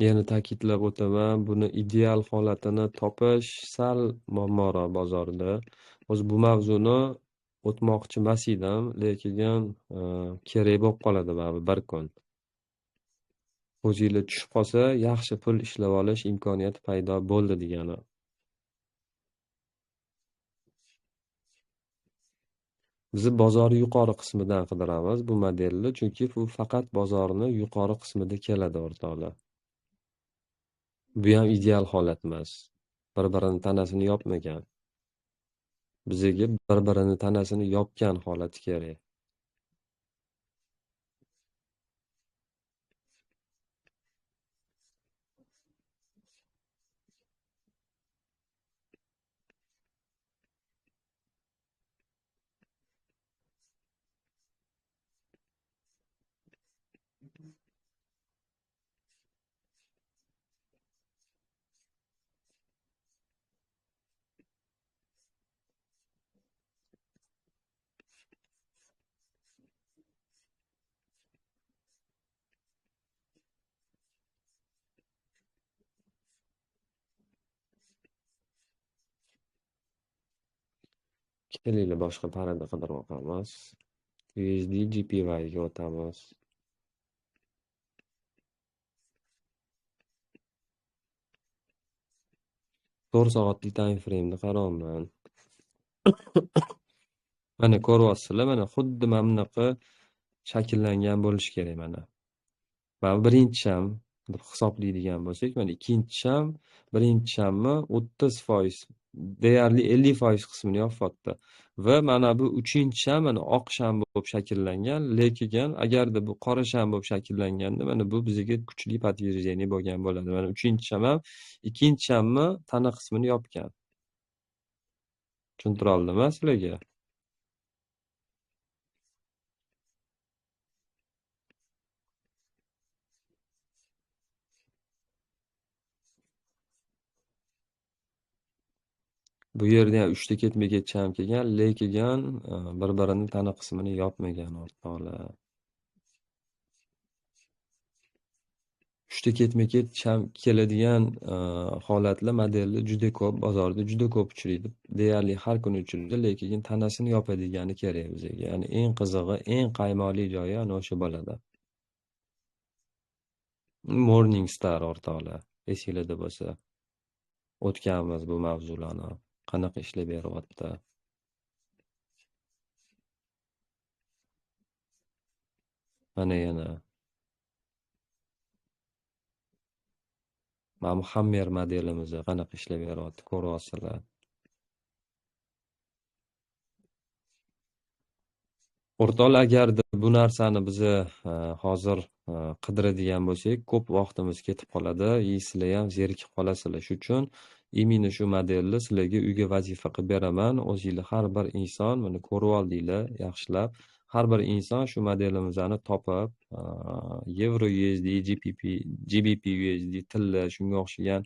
A: Yana ta'kidlab o'taman, buni ideal holatini topish sal muammoroq bozorda. O'zi bu mavzuni o'tmoqchi emas edim, lekin kerak bo'lib qoladi bir kun. O'zinglar tushib qolsa, yaxshi pul ishlab olish imkoniyati paydo bo'ldi degani. Biz bozor yuqori qismidan qidiramiz bu modelni, chunki bu faqat bozorni yuqori qismida keladi o'rtoqlar. Bu ham ideal holat emas. Bir-birini tanasini yopmagan. Bizga bir-birini tanasini yopgan holat kerak. Kelinglar boshqa parada qidirib o'qamiz. USD JPY ga o'tamiz. 4 soatlik time frame'ni qarayapman. Mana ko'ryapsizlar, mana xuddi mana bunaqa shakllangan bo'lishi kerak mana. Mana birinchi sham deb hisoblaydigan bo'lsak, mana ikkinchi sham, birinchi shamni 30%, deyarli 50% qismini yopyapti. Va mana bu uchinchi sham mana oq sham bo'lib shakllangan, lekin agarda bu qora sham bo'lib shakllanganda mana bu bizga kuchli подтверждение bo'lgan bo'ladi. Mana uchinchi sham ham ikkinchi shamni tana qismini yopgan. Tushuntira oldimmi sizlarga? Bu yerda ham 3 ta ketma-ket cham kelgan, lekin bir-birini tana qismini yopmagan o'rtoqlar. 3 ta ketma-ket cham keladigan holatlar, modellar juda ko'p, bozorda juda ko'p uchraydi. Deyarli har kuni uchraydi, lekin tanasini yopadigani kerak bizga. Ya'ni eng qizig'i, eng qaymoqli joyi ana o'sha bo'ladi. Morning Star o'rtoqlar, esinglarda bo'lsa. O'tganmiz bu mavzularni. Qanaqa ishlab beryapti? Mana yana mana Hammer modelimiz qanaqa ishlab beryapti, ko'ryapsizlar. O'rtoqlar, agarda bu narsani biz hozir qidiradigan bo'lsak, ko'p vaqtimiz ketib qoladi, sizlar ham zerikib qolasizlar. Shuning uchun imенно shu modelni sizlarga uyga vazifa qilib beraman. O'zingizlar har bir inson buni ko'rib oldinglar, yaxshilab. Har bir inson shu modelimizni topib, Euro USD, GBP USD tilli shunga o'xshagan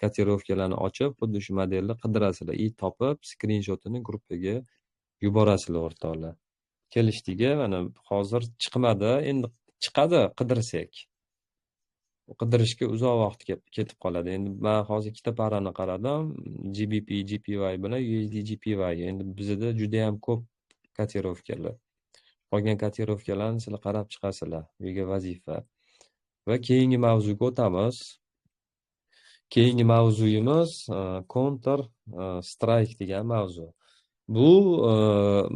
A: kotirovkalarni ochib, xuddi shu modelni qidirasizlar. Topib, skrinshotini gruppaga yuborasizlar o'rtoqlar. Kelishdiga, mana hozir chiqmadi, endi chiqadi qidirsak. Qidirishga uzoq vaqt ketib qoladi. Endi men hozir ikkita parani qaradim, GBP GPY bilan USD GPY. Endi bizda juda ham ko'p kotirovkalar. Qolgan kotirovkalarni sizlar qarab chiqasizlar. Uyga vazifa. Va keyingi mavzuga o'tamiz. Keyingi mavzuyimiz Counter Strike degan mavzu. Bu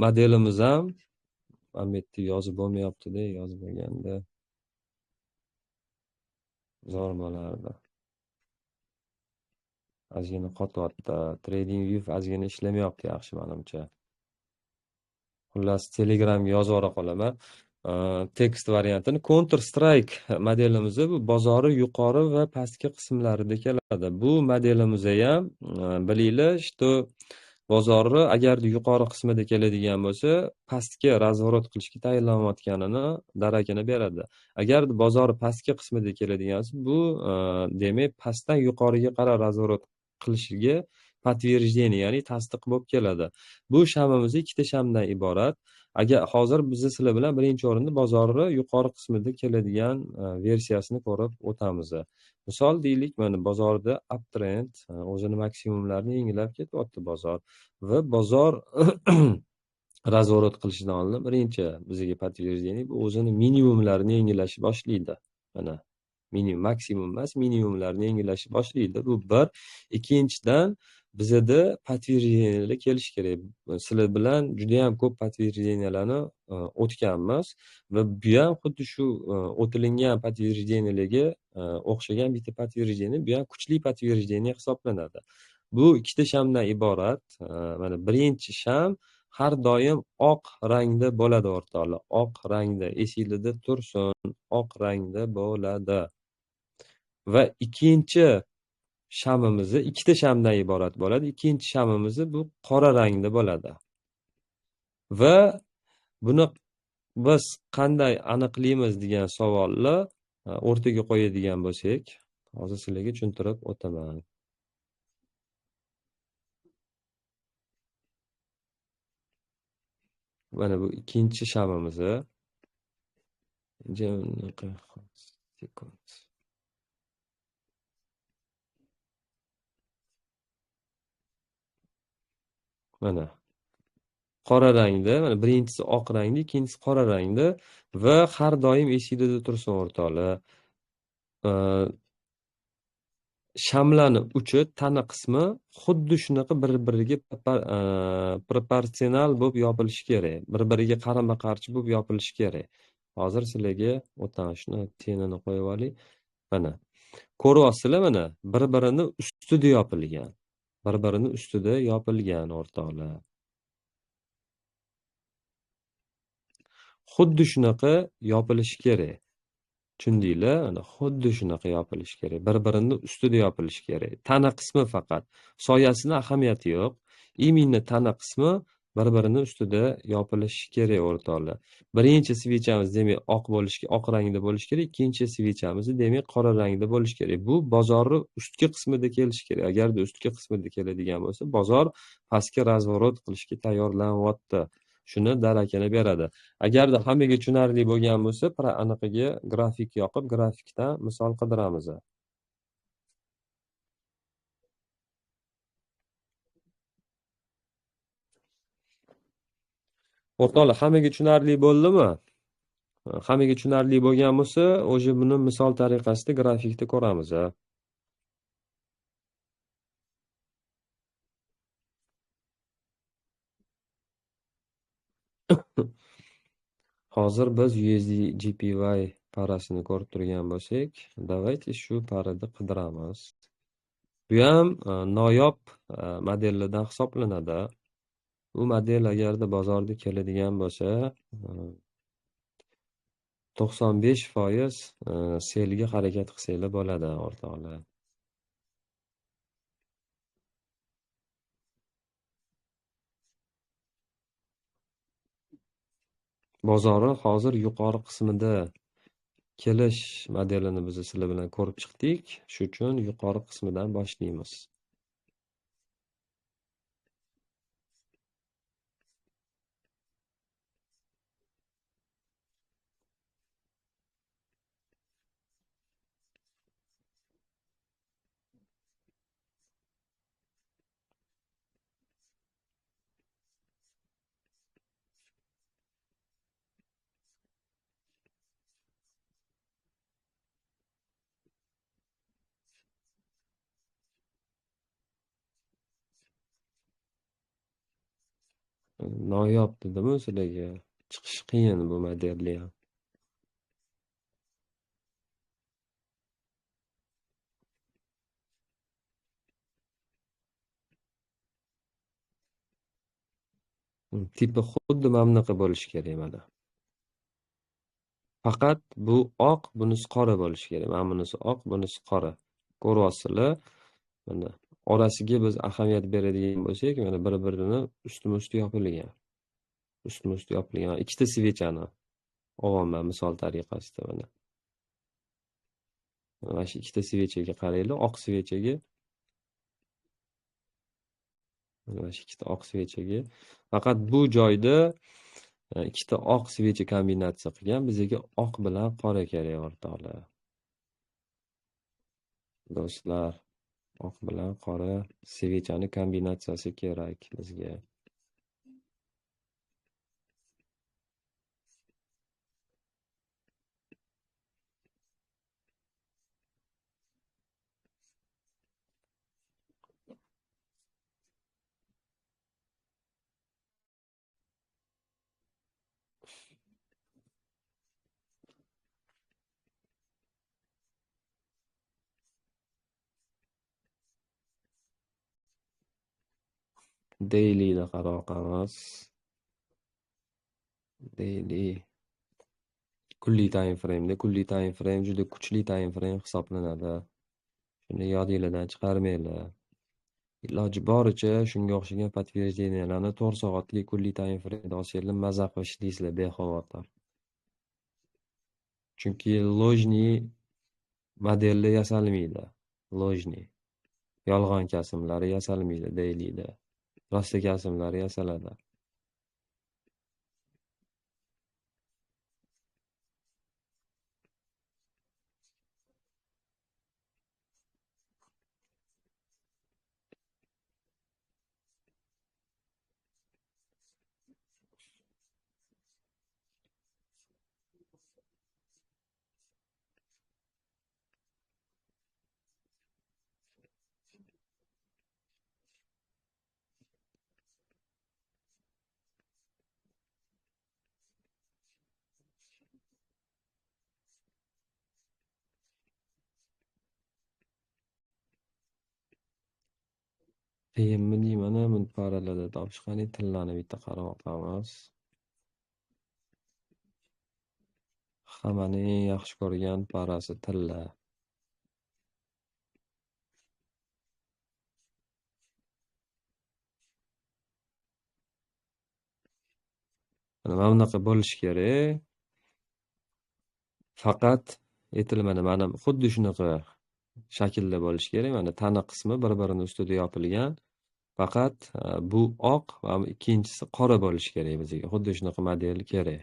A: modelimiz ham bu yerda yozib bo'lmayapti-da, yozib bo'lganda zo'r bo'lardi. Ozgina qotyapti. TradingView ozgina ishlamayapti yaxshi menimcha. Xullas, Telegramga yozib yubora qolaman. Tekst variantini Counter Strike modelimiz bu bozori yuqori va pastki qismlarida keladi. Bu modelimiz ham bilinglar, что bozorni agarda yuqori qismida keladigan bo'lsa, pastga razvorot qilishga tayyorlanayotganini darakini beradi. Agar bozor pastki qismida keladigan bo'lsa, bu demak pastdan yuqoriga qarab razvorot qilishiga подтверждение, ya'ni tasdiq bo'lib keladi. Bu shamimiz ikkita shamdan iborat. Agar hozir biz sizlar bilan birinchi o'rinda bozorni yuqori qismida keladigan versiyasini ko'rib o'tamiz. Misol deylik, mana bozorda uptrend o'zini maksimumlarini yangilab ketyapti bozor va bozor razvorot qilishidan oldin birinchi bizga подтверждение bu o'zini minimumlarini yangilashni boshlaydi. Mana minimum, maksimum emas, minimumlarni yangilashni boshlaydi. Bu bir. Ikkinchidan bizda подтверждениеlar kelishi kerak. Sizlar bilan juda ham ko'p подтверждениеlarni o'tganmiz va bu ham xuddi shu o'tilingan подтверждениеlarga o'xshagan bitta подтверждение, bu ham kuchli подтверждение hisoblanadi. Bu ikkita shamdan iborat. Mana birinchi sham har doim oq rangda bo'ladi o'rtoqlar. Oq rangda, esingizda tursin, oq rangda bo'ladi. Va ikkinchi shamimiz ikkita shamdan iborat bo'ladi. Ikkinchi shamimiz bu qora rangda bo'ladi. Va buni biz qanday aniqlaymiz degan savolni o'rtaga qo'yadigan bo'lsak, hozir sizlarga tushuntirib o'taman. Mana bu ikkinchi shamimiz. Mana qora rangda, mana birinchisi oq rangda, ikkinchisi qora rangda va har doim esingizda tursin o'rtoqlar. Shamlarni uchi, tana qismi xuddi shunaqa bir-biriga proporsional bo'lib yopilishi kerak. Bir-biriga qarama-qarshi bo'lib yopilishi kerak. Hozir sizlarga o'tashni tenini qo'yib oling. Mana ko'ryapsizlar, mana bir-birini ustida yopilgan. Bir-birini ustida yopilgan o'rtoqlar. Xuddi shunaqa yopilishi kerak. Tushundinglar? Ana xuddi shunaqa yopilishi kerak. Bir-birini ustida yopilishi kerak. Tana qismi faqat. Soyasini ahamiyati yo'q. Именно tana qismi bir-birini ustida yopilishi kerak o'rtoqlar. Birinchi svechamiz demak oq bo'lishi, oq rangda bo'lishi kerak. Ikkinchi svechamiz demak qora rangda bo'lishi kerak. Bu bozorni ustki qismida kelishi kerak. Agarda ustki qismida keladigan bo'lsa, bozor pastga razvorot qilishga tayyorlanyapti. Shuni darakini beradi. Agarda hammaga tushunarli bo'lgan bo'lsa, anaqaga grafik yoqib, grafikdan misol qidiramiz. O'rtoqlar, hammaga tushunarli bo'ldimi? Hammaga tushunarli bo'lgan bo'lsa, o'sha buni misol tariqasida grafikda ko'ramiz. Hozir biz USDJPY parasini ko'rib turgan bo'lsak, давайте shu parada qidiramiz. Bu ham noyob modellardan hisoblanadi. Bu model agarda bozorda keladigan bo'lsa, 95% selga harakat qilsanglar bo'ladi o'rtoqlar. Bozorni hozir yuqori qismida kelish modelini biz sizlar bilan ko'rib chiqdik. Shu uchun yuqori qismidan boshlaymiz. Noyob dedim sizlarga. Chiqish qiyin bu modelni ham. Tipi xuddi mana bunaqa bo'lishi kerak mana. Faqat bu oq, bunisi qora bo'lishi kerak. Mana bunisi oq, bunisi qora. Ko'ryapsizlar? Mana orasiga biz ahamiyat beradigan bo'lsak, mana bir-birini ustma-ust yopilgan. Ustma-ust yopilgan ikkita svechani olyapman misol tariqasida mana. Mana shu ikkita svechaga qaranglar, oq svechaga. Mana shu ikkita oq svechaga. Faqat bu joyda ikkita oq svecha kombinatsiya qilgan. Bizga oq bilan qora kerak o'rtoqlar. Do'stlar, oq bilan qora svechani kombinatsiyasi kerak bizga. Daily'da qarayotganmiz. Daily kunlik time frame'da, kunlik time frame juda kuchli time frame hisoblanadi. Shuni yodingizdan chiqarmanglar. Iloji boricha shunga o'xshagan подтверждениyalarni 4 soatlik kunlik time frame'da olsanglar maza qilib ishlaysizlar bexavotir. Chunki lojniy modelda yasalmaydi. Lojniy. Yolg'on kasimlari yasalmaydi daily'da. Rosta kasimlari yasaladi. qiyinmi deymanu buni paralarda topish. Qani tillani bitta qarab oqamiz. Hammaning eng yaxshi ko'rgan parasi tilla. Mana bunaqa bo'lishi kerak. Faqat mana xuddi shunaqa shaklda bo'lishi kerak. Mana tana qismi bir-birini ustida yopilgan. Faqat bu oq va ikkinchisi qora bo'lishi kerak bizga. Xuddi shunaqa model kerak.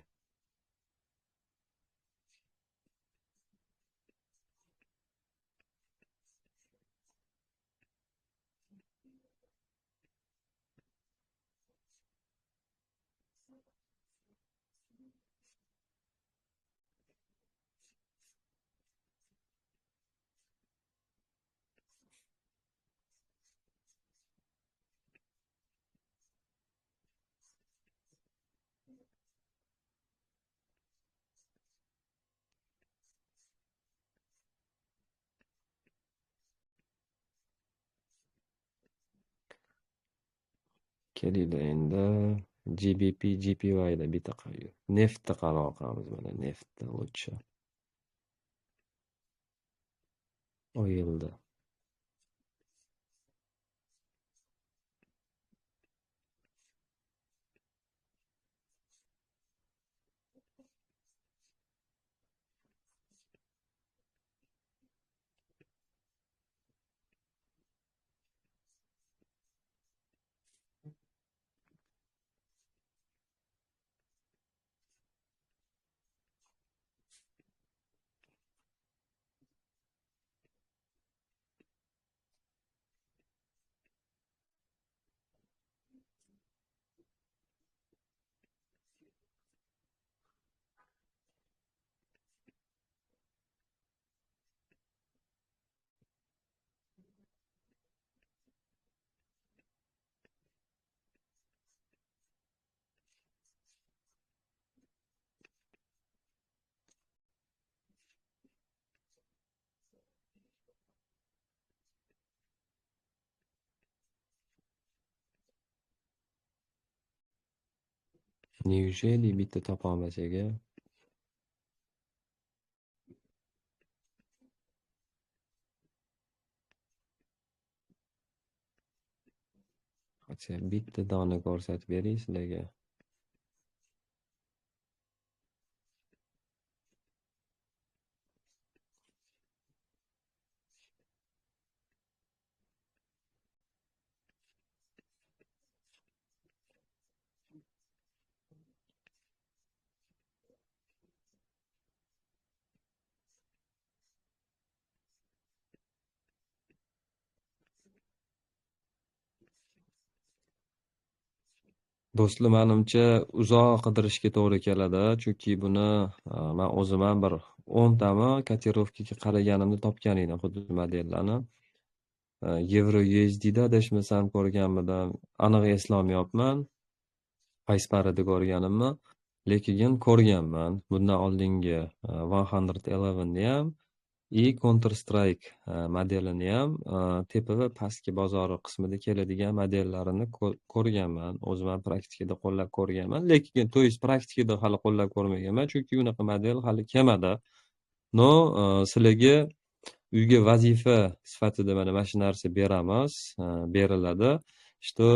A: Kelinglar endi GBP, GPYda bitta neftni qarab oqamiz. Mana neftni o'chi. Oilda. Неужели bitta topamiz aka? Acha bitta dona ko'rsatib bering sizlarga. Do'stlar, menimcha uzoq qidirishga to'g'ri keladi, chunki buni men o'zim ham bir 10 tami kotirovkaga qaraganimda topgan edim xuddi modellarni. Euro USDda adashmasam ko'rganmidim. Aniq eslolmayapman. Qaysi parada ko'rganimni, lekin ko'rganman. Bundan oldingi 111 ni ham и Counter Strike modelini ham tepa va pastki bozori qismida keladigan modellarini ko'rganman. O'zim ham praktikada qo'llab ko'rganman, lekin to есть praktikada hali qo'llab ko'rmaganman, chunki unaqa model hali kelmadi. No, sizlarga uyga vazifa sifatida mana shu narsa beramiz, beriladi. Что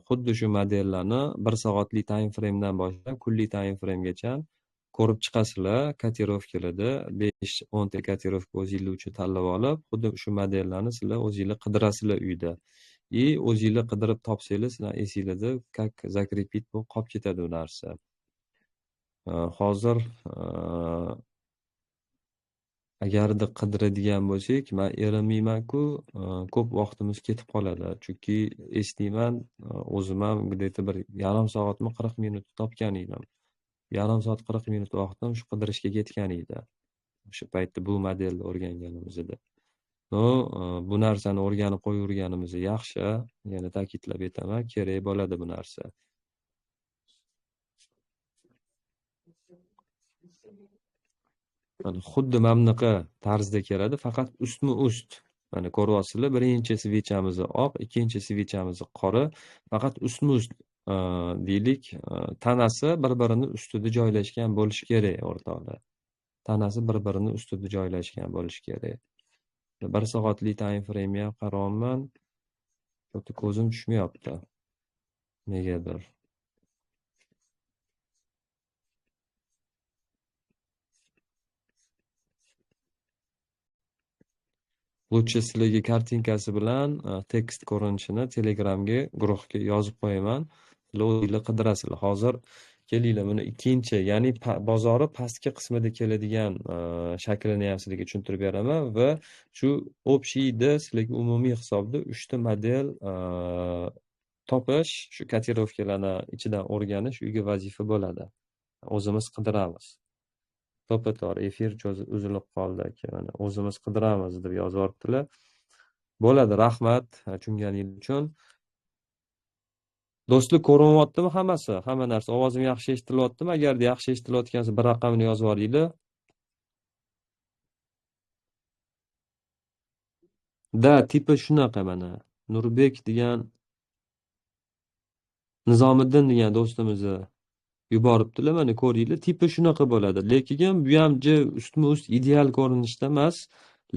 A: xuddi shu modellarni 1 soatlik time framedan boshlab kunlik time framegacha ko'rib chiqasizlar. Kotirovkalarda 5-10 ta kotirovka o'zinglar uchun tanlab olib, xuddi shu modellarni sizlar o'zinglar qidirasizlar uyda. И o'zinglar qidirib topsanglar, sizlar esinglarda как закрепить bo'lib qolib ketadi bu narsa. Hozir agarda qidiradigan bo'lsak, men erinmayman-ku, ko'p vaqtimiz ketib qoladi. Chunki eslayman, o'zim ham где-то bir yarim soatmi 40 minut topgan edim. Yarim soat 40 minut vaqtim shu qidirishga ketgan edi. O'sha paytda bu modelni o'rganganimizda. No, bu narsani o'rganib qo'yaverganimiz yaxshi. Yana ta'kidlab aytaman, kerak bo'ladi bu narsa. Xuddi mana bunaqa tarzda keladi, faqat ustma-ust Mana ko'ryapsizlar, birinchi svechamiz oq, ikkinchi svechamiz qora. Faqat ustma-ust deylik, tanasi bir-birini ustida joylashgan bo'lishi kerak o'rtoqlar. Tanasi bir-birini ustida joylashgan bo'lishi kerak. 1 soatlik time frame ham qaryapman. Bitta ko'zim tushmayapti. Negadir. Lutchi sizlarga kartinkasi bilan tekst ko'rinishini Telegramga, guruhga yozib qo'yaman. Sizlar o'zinglar qidirasizlar. Hozir kelinglar, buni ikkinchi, ya'ni bozori pastki qismida keladigan shaklini ham sizlarga tushuntirib beraman va shu общийda sizlarga umumiy hisobda 3 ta model topish, shu kotirovkalarni ichidan o'rganish uyga vazifa bo'ladi. O'zimiz qidiramiz. To'pator efir uzilib qoldi aka. Mana o'zimiz qidiramiz deb yozyaptilar. Bo'ladi, rahmat tushunganingiz uchun. Do'stlar, ko'rinyaptimi hammasi? Hamma narsa, ovozim yaxshi eshitilyaptimi? Agarda yaxshi eshitilayotgan bo'lsa, bir raqamni yozib yuboringlar. Da, tipi shunaqa mana. Nurbek degan, Nizomiddin degan do'stimizni yuboribdilar, mana ko'ringlar, tipi shunaqa bo'ladi. Lekin bu ham ustma-ust ideal ko'rinishda emas.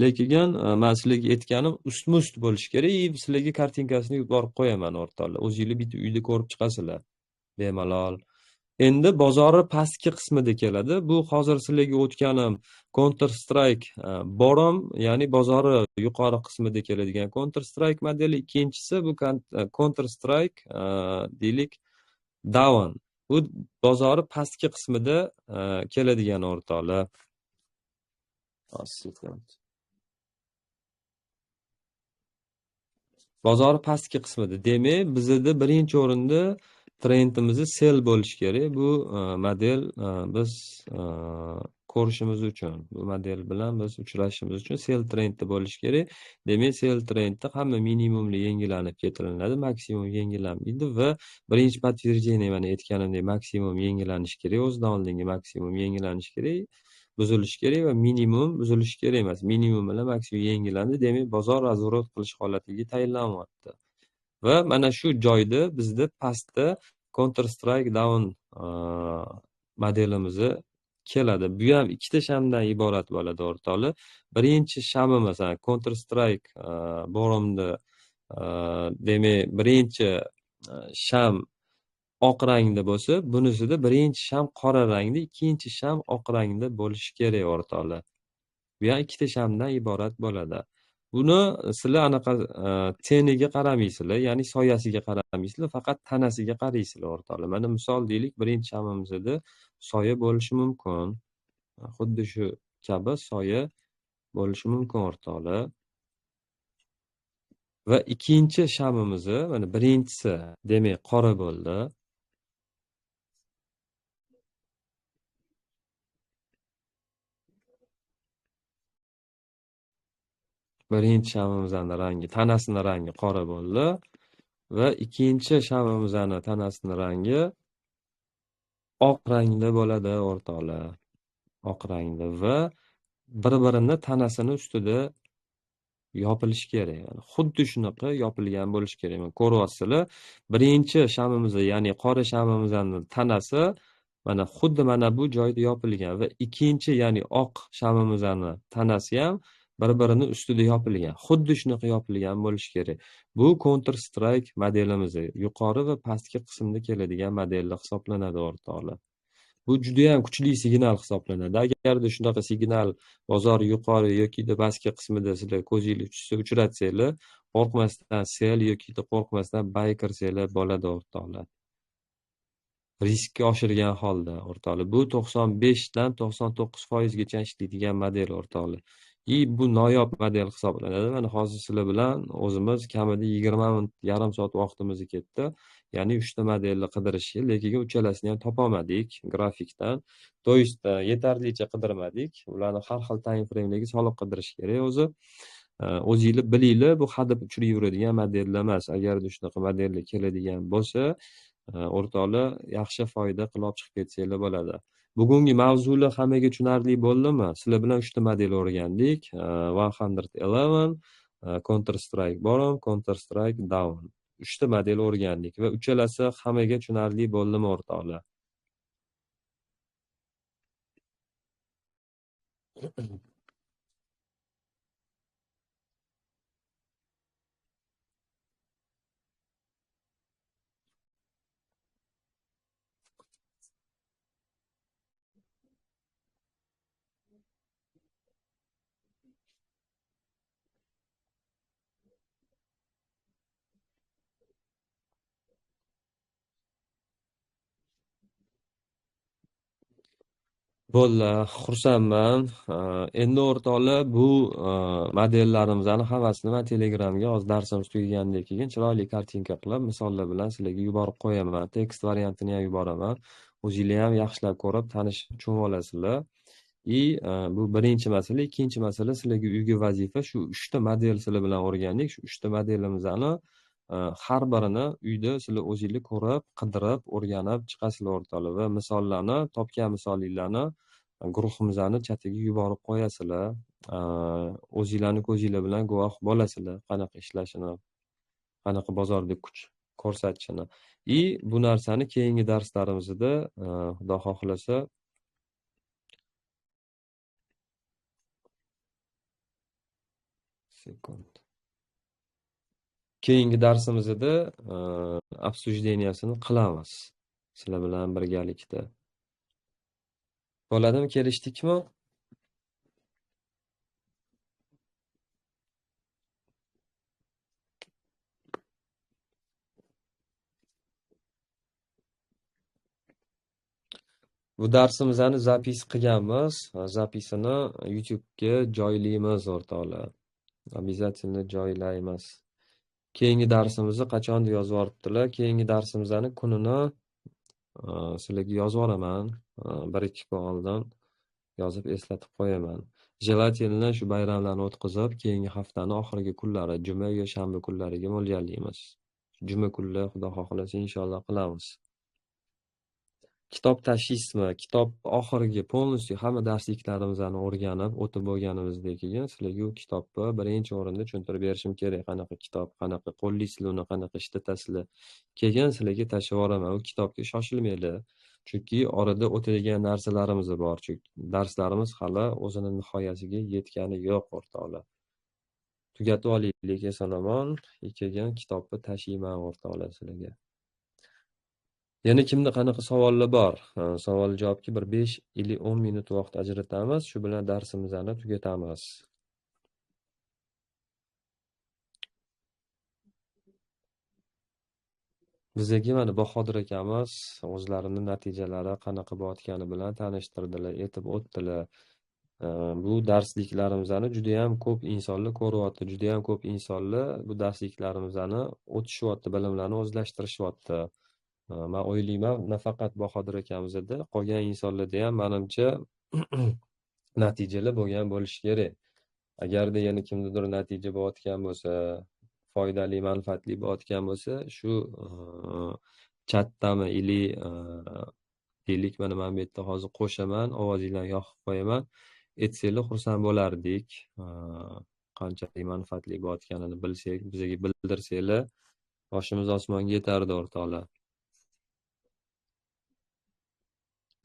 A: Lekin men sizlarga aytganim ustma-ust bo'lishi kerak. Sizlarga kartinkasini yuborib qo'yaman o'rtoqlar. O'zingizlar bitta uyda ko'rib chiqasizlar. Bemalol. Endi bozori pastki qismida keladi. Bu hozir sizlarga o'tganim Counter Strike Borom, ya'ni bozori yuqori qismida keladigan Counter Strike modeli. Ikkinchisi bu Counter Strike deylik Down. Bu bozori pastki qismida keladigan o'rtoqlar. Bozori pastki qismida. Demak, bizda birinchi o'rinda trendimiz sell bo'lishi kerak. Bu model biz ko'rishimiz uchun, bu model bilan biz uchrashishimiz uchun sell trendda bo'lishi kerak. Demak, sell trendda hamma minimumli yangilanib ketilinadi, maksimum yangilanmaydi va birinchi подтверждение mana aytganimdek maksimum yangilanishi kerak, o'zidan oldingi maksimum yangilanishi kerak, buzilishi kerak va minimum buzilishi kerak emas. Minimum bilan maksimum yangilandi. Demak, bozor razворот qilish holatiga tayinlanyapti. Va mana shu joyda bizda pastda Counter Strike Down modelimiz keladi. Bu ham ikkita shamdan iborat bo'ladi o'rtoqlar. Birinchi shami masalan Counter Strike Boromda demak birinchi sham oq rangda bo'lsa, bunisida birinchi sham qora rangda, ikkinchi sham oq rangda bo'lishi kerak o'rtoqlar. Bu ham ikkita shamdan iborat bo'ladi. Buni sizlar anaqa teniga qaramaysizlar, ya'ni soyasiga qaramaysizlar, faqat tanasiga qaraysizlar o'rtoqlar. Mana misol deylik, birinchi shamimizda soya bo'lishi mumkin. Xuddi shu kabi soya bo'lishi mumkin o'rtoqlar. Va ikkinchi shamimiz, mana birinchisi demak qora bo'ldi. Birinchi shamimizning rangi, tanasining rangi qora bo'ldi va ikkinchi shamimizning tanasining rangi oq rangda bo'ladi o'rtoqlar. Oq rangda va bir-birini tanasini ustida yopilishi kerak. Yani xuddi shunaqa yopilgan bo'lishi kerak. Mana ko'ryapsizlar, birinchi shamimiz, ya'ni qora shamimizning tanasi mana xuddi mana bu joyda yopilgan va ikkinchi, ya'ni oq shamimizning tanasi ham bir-birini ustida yopilgan. Xuddi shunaqa yopilgan bo'lishi kerak. Bu Counter Strike modelimiz yuqori va pastki qismda keladigan modellar hisoblanadi o'rtoqlar. Bu juda ham kuchli signal hisoblanadi. Agarda shunaqa signal bozor yuqori yoki pastki qismida sizlar ko'zingiz tushsa uchratsanglar, qo'rqmasdan sell yoki qo'rqmasdan buy kirsanglar bo'ladi o'rtoqlar. Riskni oshirgan holda o'rtoqlar. Bu 95 dan 99% gacha ishlaydigan model o'rtoqlar. Bu noyob model hisoblanadi. Mana hozir sizlar bilan o'zimiz kamida 20 minut, yarim soat vaqtimiz ketdi. Ya'ni 3 ta modelni qidirishga, lekin uchalasini ham topolmadik grafikdan. To есть yetarlicha qidirmadik. Ularni har xil time frame'larga solib qidirish kerak o'zi. O'zingizlar bilinglar, bu hadeb uchirib yuradigan modellar emas. Agarda shunaqa modellar keladigan bo'lsa, o'rtoqlar yaxshi foyda qilib chiqib ketsanglar bo'ladi. Bugungi mavzular hammaga tushunarli bo'ldimi? Sizlar bilan 3 ta model o'rgandik. 111, Counter Strike Borom, Counter Strike Down. 3 ta model o'rgandik va uchalasi hammaga tushunarli bo'ldimi o'rtoqlar? Bo'ldi, xursandman. Endi o'rtoqlar, bu modellarimizni hammasini men Telegramga hozir darsimiz tugagandan keyin chiroyli kartinka qilib, misollar bilan sizlarga yuborib qo'yaman. Tekst variantini ham yuboraman. O'zinglar ham yaxshilab ko'rib, tanishib tushunib olasizlar. Bu birinchi masala. Ikkinchi masala, sizlarga uyga vazifa shu 3 ta model sizlar bilan o'rgandik. Shu 3 ta modelimizni har birini uyda sizlar o'zinglar ko'rib, qidirib, o'rganib chiqasizlar o'rtoqlar va misollarni, topgan misolinglarni guruhimizni chatiga yuborib qo'yasizlar. O'zinglarni ko'zinglar bilan guvoh bo'lasizlar qanaqa ishlashini, qanaqa bozorda kuch ko'rsatishini. Bu narsani keyingi darslarimizda Xudo xohlasa keyingi darsimizda обсуждениясini qilamiz sizlar bilan birgalikda. Bo'ladimi, kelishdikmi? Bu darsimizni zapis qilganmiz. Zapisini YouTube'ga joylaymiz o'rtoqlar. Обязательно joylaymiz. Keyingi darsimizni qachon deb yozib yuboribdilar. Keyingi darsimizni kunini sizlarga yozib yuboraman. 1-2 kun oldin yozib eslatib qo'yaman. Желательно shu bayramlarni o'tkazib, keyingi haftani oxirgi kunlari, juma yoki shanba kunlariga mo'ljallaymiz. Juma kunlari Xudo xohlasa inshaalloh qilamiz. Kitob tashishmi? Kitob oxirgi polностью hamma darsliklarimizni o'rganib, o'tib bo'lganimizdan keyin sizlarga u kitobni birinchi o'rinda tushuntirib berishim kerak. Qanaqa kitob, qanaqa qo'llaysizlar uni, qanaqa ishlatasizlar. Keyin sizlarga tashlab yuboraman. U kitobga shoshilmanglar. Chunki orada o'tadigan narsalarimiz bor. Chunki darslarimiz hali o'zini nihoyasiga yetgani yo'q o'rtoqlar. Tugatib olaylik eson-omon. Keyin kitobni tashiyman o'rtoqlar sizlarga. Yana kimda qanaqa savollar bor? Savol-javobga bir 5 или 10 minut vaqt ajratamiz. Shu bilan darsimizni tugatamiz. Bizga mana Bahodir akamiz o'zlarining natijalari qanaqa bo'layotgani bilan tanishtirdilar, aytib o'tdilar. Bu darsliklarimizni juda ham ko'p insonlar ko'ryapti, juda ham ko'p insonlar bu darsliklarimizni o'tishyapti, bilimlarni o'zlashtirishyapti. Men o'ylayman, nafaqat Bahodir akamizda, qolgan insonlarda ham menimcha natijalar bo'lgan bo'lishi kerak. Agarda yana kimdadir natija bo'layotgan bo'lsa, foydali, manfaatli bo'layotgan bo'lsa, shu chatdami ili deylik, mana men bu yerda hozir qo'shaman, ovozinglarni yoqib qo'yaman. Aytsanglar xursand bo'lardik. Qanchalik manfaatli bo'layotganini bilsak, bizga bildirsanglar, boshimiz osmonga yetardi o'rtoqlar.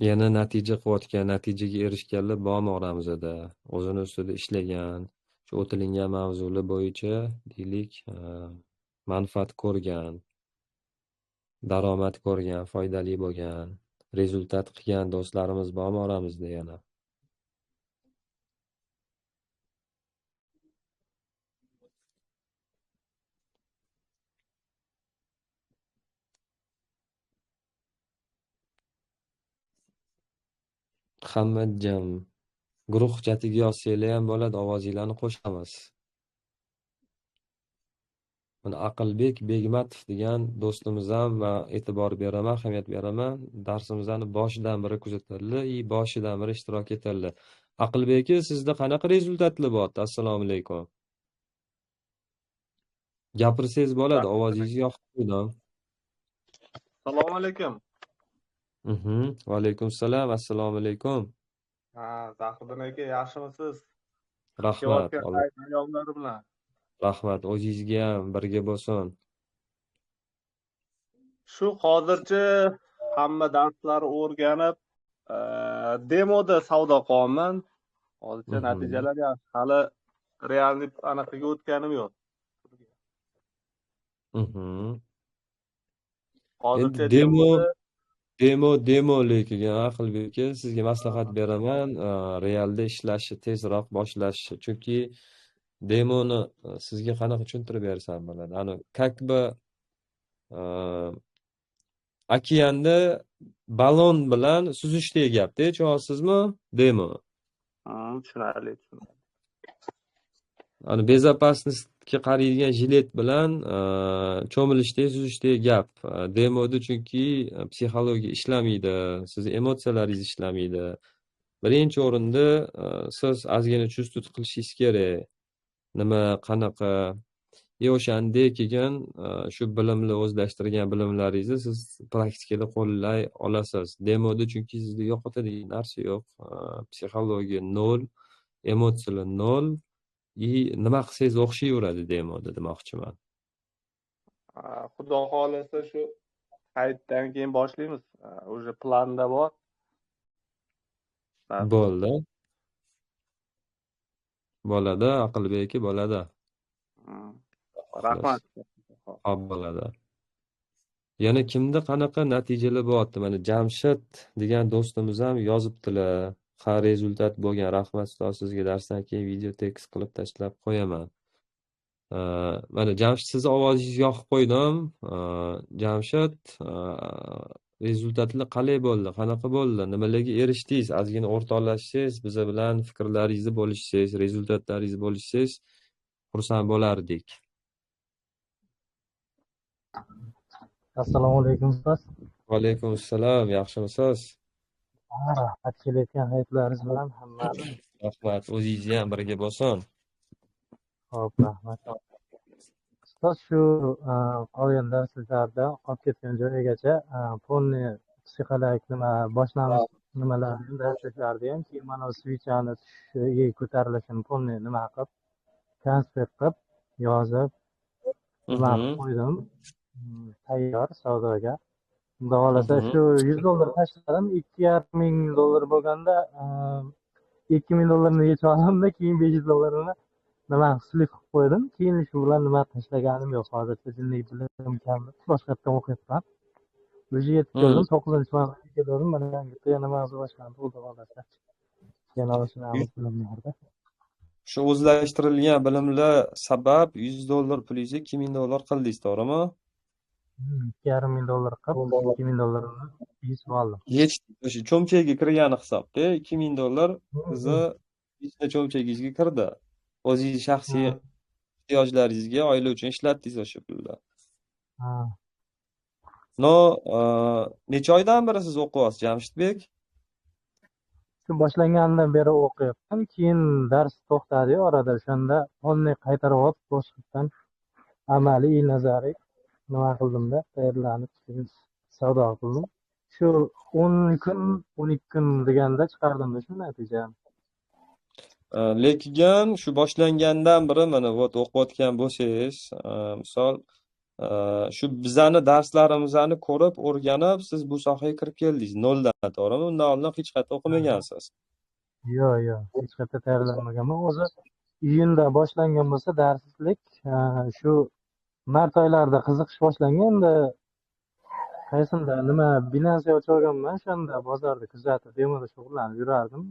A: Yana natija qilayotgan, natijaga erishganlar bormi oramizda? O'zini ustida ishlagan, shu o'tilingan mavzular bo'yicha deylik, manfaat ko'rgan, daromad ko'rgan, foydali bo'lgan, rezultat qilgan do'stlarimiz bormi oramizda yana? Hamma jam. Guruh chatiga yozsanglar ham bo'ladi, ovozinglarni qo'shamiz. Mana Aqlbek Begmatov degan do'stimiz ham va e'tibor beraman, ahamiyat beraman. Darsimizni boshidan beri kuzatadilar, boshidan beri ishtirok etadilar. Aqlbek, sizda qanaqa rezultatlar bo'lyapti? Assalomu alaykum. Gapirsangiz bo'ladi, ovozingizni yoqib qo'ydim.
C: Assalomu alaykum.
A: Va alaykum assalom. Assalomu alaykum.
C: Zahiriddin aka, yaxshimisiz?
A: Rahmat.
C: Ayollar bilan.
A: Rahmat, o'zingizga ham birga bo'lsin.
C: Shu hozircha hamma darslarni o'rganib, demoda savdo qilyapman. Hozircha natijalar yaxshi. Hali realniy anaqaga o'tganim yo'q.
A: Endi
C: Hozircha
A: demo
C: demoda
A: lekin Aqilbek aka, sizga maslahat beraman, realda ishlashni tezroq boshlash. Chunki demoni sizga qanaqa tushuntirib bersam bo'ladi. Как бы okeanda ballon bilan suzishdek gapda, tushunyapsizmi? Demo.
C: tushunarli.
A: Безопасностьga qaraydigan jilet bilan cho'milishdek, suzishdek gap. Demoda chunki psixologiya ishlamaydi, sizni emotsiyalaringiz ishlamaydi. Birinchi o'rinda siz ozgina чувствовать qilishingiz kerak. Nima, qanaqa. O'shandek keyin shu bilimni o'zlashtirgan bilimlaringizni siz praktikada qo'llay olasiz. Demoda chunki sizda yo'qotadigan narsa yo'q. Psixologiya nol, emotsiyalar nol. Nima qilsangiz o'xshayveradi demoda demoqchiman.
C: Xudo xohlasa shu qaytdan keyin boshlaymiz. Уже planda bor.
A: Bo'ldi. Bo'ladi, Aqilbek aka, bo'ladi.
C: Rahmat.
A: Xo'p, bo'ladi. Yana kimda qanaqa natijalar bo'lyapti? Mana Jamshid degan do'stimiz ham yozibdilar. Ha, rezultat bo'lgan. Rahmat ustoz, sizga darsdan keyin video tekst qilib tashlab qo'yaman. Mana Jamshid, sizni ovozingizni yoqib qo'ydim. Jamshid, rezultatlar qalay bo'ldi? Qanaqa bo'ldi? Nimalarga erishdingiz? Ozgina o'rtoqlashsangiz, biza bilan fikrlaringizni bo'lishsangiz, rezultatlaringizni bo'lishsangiz, xursand bo'lardik.
D: Assalomu alaykum ustoz.
A: Va alaykum assalom. Yaxshimisiz?
D: Rahmat, kelayotgan hayotlaringiz bilan hammani.
A: Rahmat, o'zingizni ham birga bo'lsin.
D: Xo'p, rahmat. Ustoz, shu qolgan darslarda qolib ketgan joyigacha ponni psixologik boshlanish nimalarni darsliklarni ham keyin mana switchani tushiga ko'tarilishini ponni nima qilib konspekt qilib yozib nima qilib qo'ydim. Tayyor savdoga. Xudo xohlasa shu $100 tashladim, $2,500 bo'lganda $2,000 yechib oldimda, keyin $500 nima slip qilib qo'ydim. Keyin shu bilan nima tashlaganim yo'q. Hozircha jinniy bilim kamda boshqa yerdan o'qiyapman. Уже yetib keldim, 9-martaga keldim. Mana yangi nima boshlandi, xudo xohlasa. Yana o'shanamiz bilimlarda.
A: Shu o'zlashtirilgan bilimlar sabab $100 pulingizni $2,000 qildingiz, to'g'rimi?
D: $2,500 qilib $2,000 yechib oldim.
A: O'sha cho'mchagiga kirgani hisobda $2,000 sizni ichki cho'mchagingizga kirdi. O'zingiz shaxsiy ehtiyojlaringizga oila uchun ishlatdingiz o'sha pulni. Necha oydan beri siz o'qiyapsiz, Jamshidbek?
D: Shu boshlanganidan beri o'qiyapman. Keyin dars to'xtadi orada. O'shanda onni qaytarib olib, boshqatdan amaliy, nazariy nima qildimda, tayyorlanib savdo qildim. Shu 10 kun, 12 kun deganda chiqardimda shu natijani.
A: Lekin shu boshlangandan beri mana o'qiyotgan bo'lsangiz, misol shu bizani darslarimizni ko'rib, o'rganib, siz bu sohaga kirib keldingiz noldan, to'g'rimi? Undan oldin hech qayerda o'qimagansiz.
D: Yo'q, hech qayerda tayyorlanmaganman. O'zi iyunda boshlangan bo'lsa darslik, shu mart oylarida qiziqish boshlangan. Endi qaysinda nima Binance ochib olganman, o'shanda bozorda kuzatib, demoda shug'ullanib yurardim.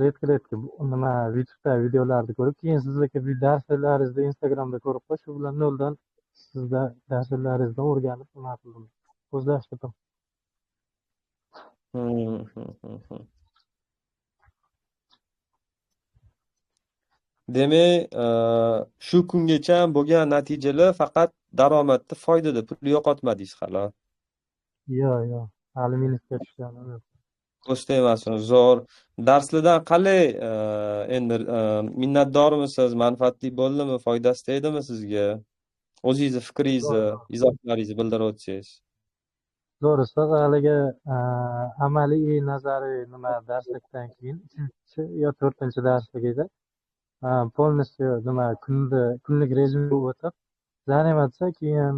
D: Redkredki nima YouTube'da videolarni ko'rib, keyin sizlarga darslaringizni Instagramda ko'rib, shu bilan noldan sizda darslaringizdan o'rganib nima qildim, o'zlashtirdim.
A: Demak, shu kungacha bo'lgan natijalar faqat daromadda, foydada, pul yo'qotmadingiz hali.
D: Yo'q, hali minusga tushganim yo'q.
A: Do'st emasmi? Zo'r. Darslardan qalay, endi minnatdormisiz? Manfaatli bo'ldimi? Foydasi tegdimi sizga? O'zingizni fikringizni, izohlaringizni bildirib o'tsangiz.
D: Zo'r ustoz, haligi amaliy, nazariy nima darslikdan keyin 3-yo 4-darslik edi. полностью nima kunlik rejimga o'tib zanimatsa keyin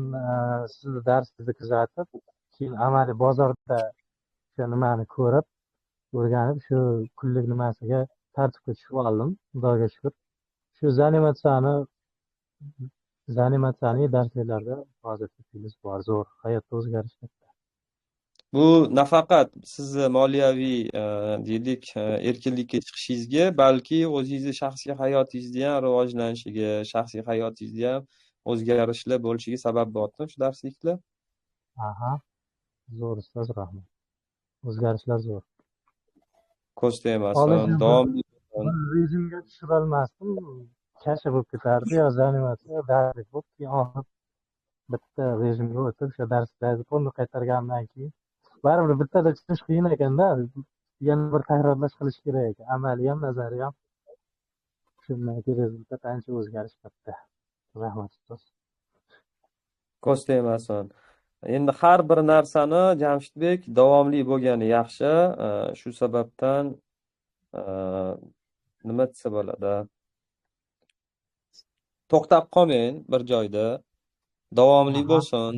D: sizni darsingizni kuzatib keyin amaliy bozorda o'sha nimani ko'rib o'rganib shu kunlik nimasiga tartibga tushib oldim xudoga shukur shu zanimatsiyaning darsliklarda pozitivimiz bor zo'r hayotda o'zgarish katta.
A: Bu nafaqat sizni moliyaviy deylik erkinlikka chiqishingizga, balki o'zingizni shaxsiy hayotingizda ham rivojlanishiga, shaxsiy hayotingizda ham o'zgarishlar bo'lishiga sabab bo'lyaptimi shu darsliklar?
D: Aha, zo'r ustoz, rahmat. O'zgarishlar zo'r.
A: Ko'z tegmasin,
D: Olishin
A: davomli
D: bir rejimga tushirolmasdim. Kasha bo'lib ketardi yo zanimatsiya darslik bo'lib keyin oxiri bitta rejimga o'tib o'sha darslarni to'liq qaytargandan keyin baribir bittada tushunish qiyin ekanda yana bir takrorlash qilish kerak ekan amaliy ham nazariy ham shundan keyin rezultat ancha o'zgarish katta. Rahmat ustoz.
A: ko'z tegmasin. Endi har bir narsani Jamshidbek davomli bo'lgani yaxshi. Shu sababdan nima desa bo'ladi? To'xtab qolmang bir joyda. Davomli bo'lsin,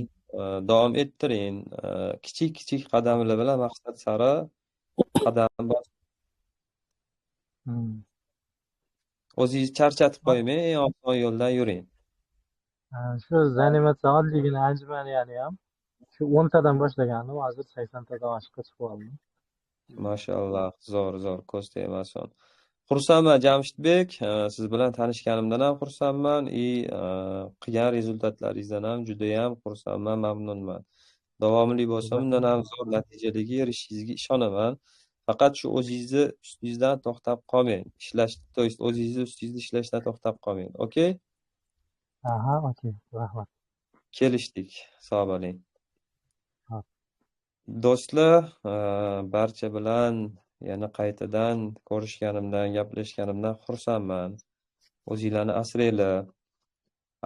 A: davom ettiring. Kichik qadamlar bilan maqsad sari qadam bosing. O'zingizni charchatib qo'ymang, eng oson yo'ldan yuring.
D: Shu zanimatsiya oddiygina anjumaniyani ham shu 10 tadan boshlagandim, hozir 80 tadan oshib chiqib oldim.
A: Mashalloh, zo'r, ko'z tegmasin. Xursandman Jamshidbek, siz bilan tanishganimdan ham xursandman, qilgan rezultatlaringizdan ham juda ham xursandman, mamnunman. Davomli bo'lsa, undan ham zo'r natijalarga erishishingizga ishonaman. Faqat shu o'zingizni ustingizdan to'xtab qolmang. To есть o'zingizni ustingizda ishlashdan to'xtab qolmang. Okey?
D: Aha, okey, rahmat.
A: Kelishdik. Sog' bo'ling. Do'stlar, barcha bilan yana qaytadan ko'rishganimdan, gaplashganimdan xursandman. O'zinglarni asranglar.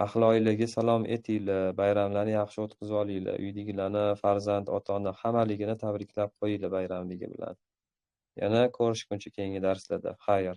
A: Ahli oilaga salom etinglar, bayramlarni yaxshi o'tkazib olinglar. Uydagilarni, farzand, ota-ona hammaligini tabriklab qo'yinglar bayramligi bilan. Yana ko'rishguncha keyingi darslarda. Xayr.